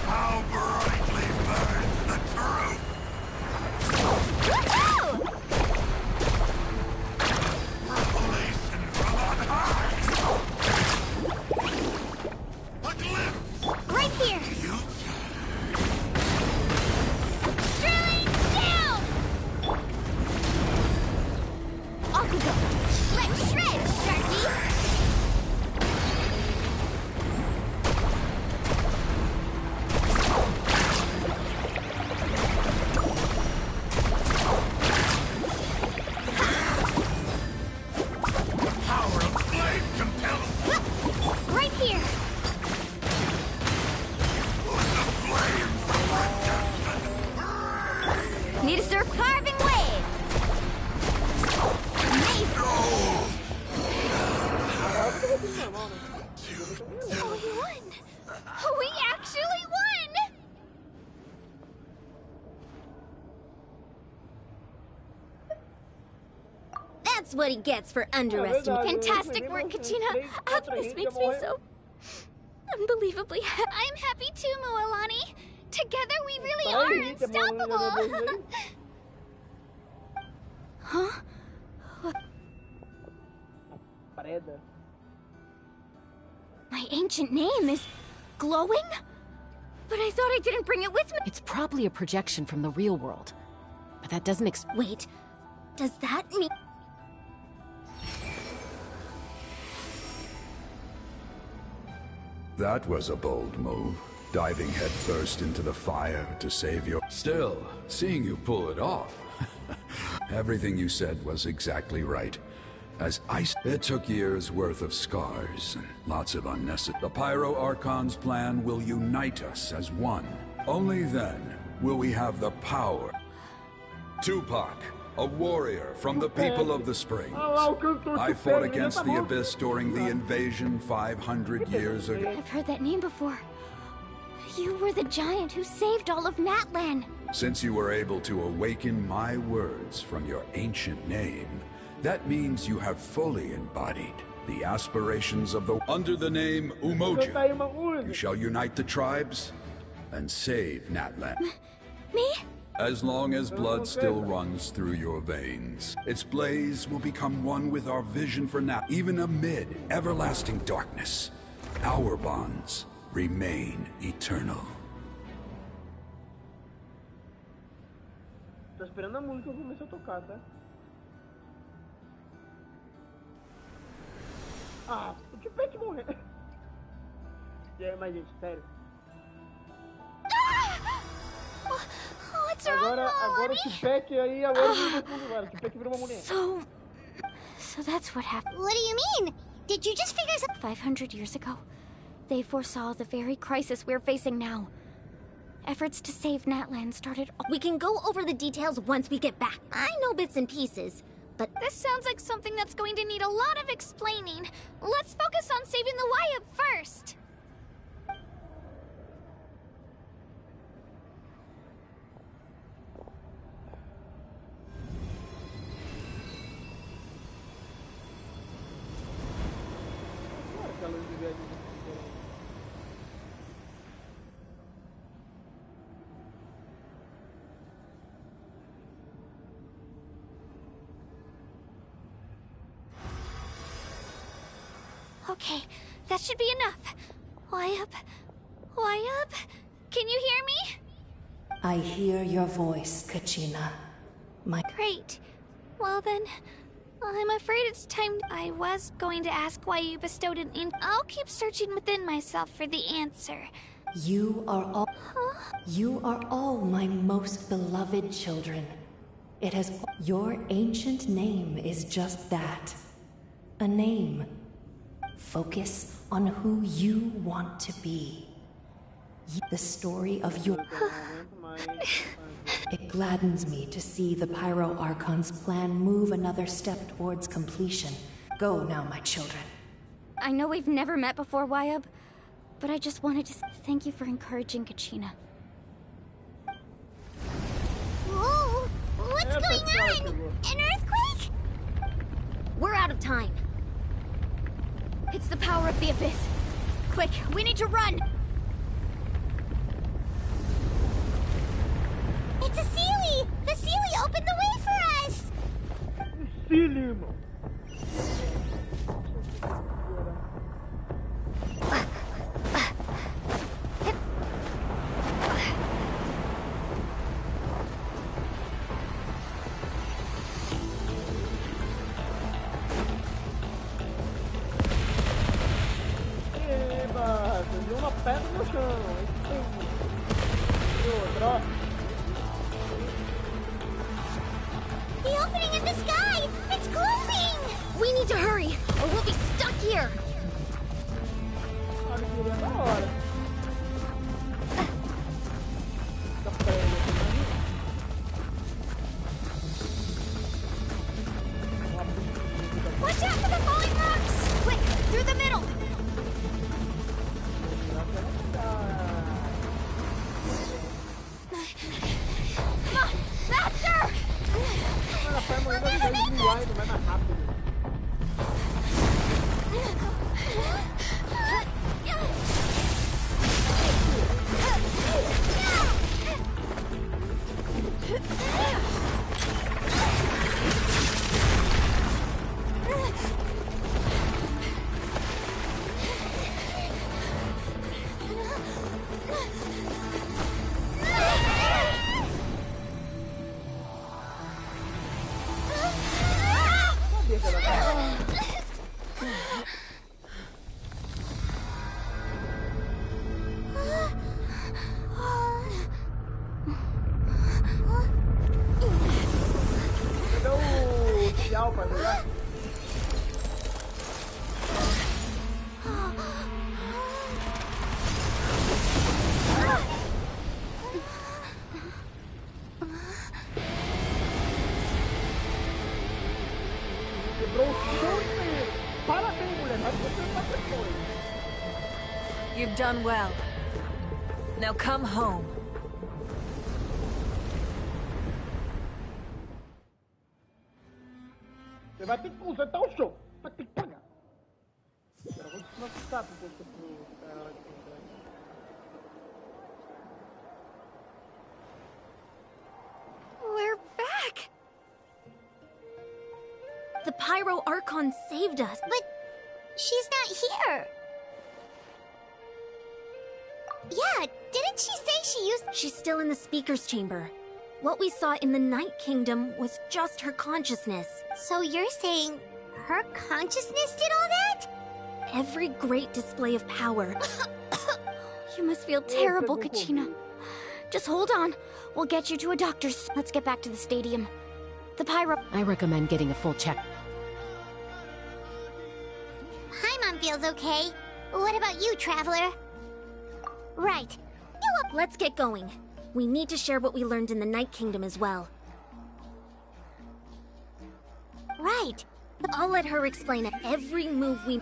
How brightly burns the truth! Revelation from on high! A glimpse!
Right here!
Drilling down! Off we go! Let's shred, Sharky! Right here! Need to surf carving waves! Amazing!
Oh, we won! We actually won!
That's what he gets for underestimating.
Fantastic work, Kachina! This makes me so unbelievably happy. I'm happy too, Moalani. Together we really are unstoppable!
Huh? My ancient name is glowing? But I thought I didn't bring it with me.
It's probably a projection from the real world. But that doesn't
Wait, does that mean—
That was a bold move, diving headfirst into the fire to save your— Still, seeing you pull it off. Everything you said was exactly right. As ice, it took years' worth of scars and lots of unnecessary— The Pyro Archon's plan will unite us as one. Only then will we have the power. Tupac, a warrior from the people of the Springs. I fought against the Abyss during the invasion 500 years ago.
I've heard that name before. You were the giant who saved all of Natlan.
Since you were able to awaken my words from your ancient name, that means you have fully embodied the aspirations of the— Under the name Umoja, you shall unite the tribes and save Natlan.
Me?
As long as blood still runs through your veins, its blaze will become one with our vision for Nat. Even amid everlasting darkness, our bonds remain eternal.
Tô esperando a música começar a tocar, tá? Ah, o Tipete morreu. E aí, mas gente, sério.
What's wrong,
Agora o Tipete aí, agora o Tipete virou uma mulher.
So that's what happened.
What do you mean? Did you just figure something?
500 years ago, they foresaw the very crisis we're facing now. Efforts to save Natlan started.
We can go over the details once we get back. I know bits and pieces, but
This sounds like something that's going to need a lot of explaining. Let's focus on saving the Wyatt first. Okay, that should be enough. Wyatt? Can you hear me?
I hear your voice, Kachina.
Great. Well then, I'm afraid it's time. I was going to ask why you bestowed an I'll keep searching within myself for the answer.
You are all my most beloved children. Your ancient name is just that. A name. Focus on who you want to be. The story of your... It gladdens me to see the Pyro Archon's plan move another step towards completion. Go now, my children.
I know we've never met before, Wyatt, but I just wanted to thank you for encouraging Kachina.
Whoa! What's going on? An earthquake?
We're out of time.
It's the power of the Abyss. Quick, we need to run!
It's a Sealy! The Sealy opened the way for us!
Sealy, irmão. Tem uma pedra no chão. E outra, ó.
The opening in the sky! It's closing!
We need to hurry, or we'll be stuck here.
Olha que é da hora.
Watch out for the falling rocks! Quick, through the middle! Come on, faster!
Vai voar e não vai mais rápido.
You've done well. Now come home.
Você vai ter que consertar o show. Vai ter que pagar. Eu vou te mostrar pro cara.
We're back! The Pyro Archon saved us.
But she's not here. Yeah, didn't she say she used—
She's still in the speaker's chamber. What we saw in the Night Kingdom was just her consciousness.
So you're saying her consciousness did all that?
Every great display of power.
You must feel terrible, Kachina. Just hold on. We'll get you to a doctor's. Let's get back to the stadium. The pyro—
I recommend getting a full check.
Paimon feels okay. What about you, Traveler? Right.
Let's get going. We need to share what we learned in the Night Kingdom as well.
Right.
I'll let her explain every move we...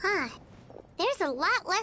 Huh. There's a lot less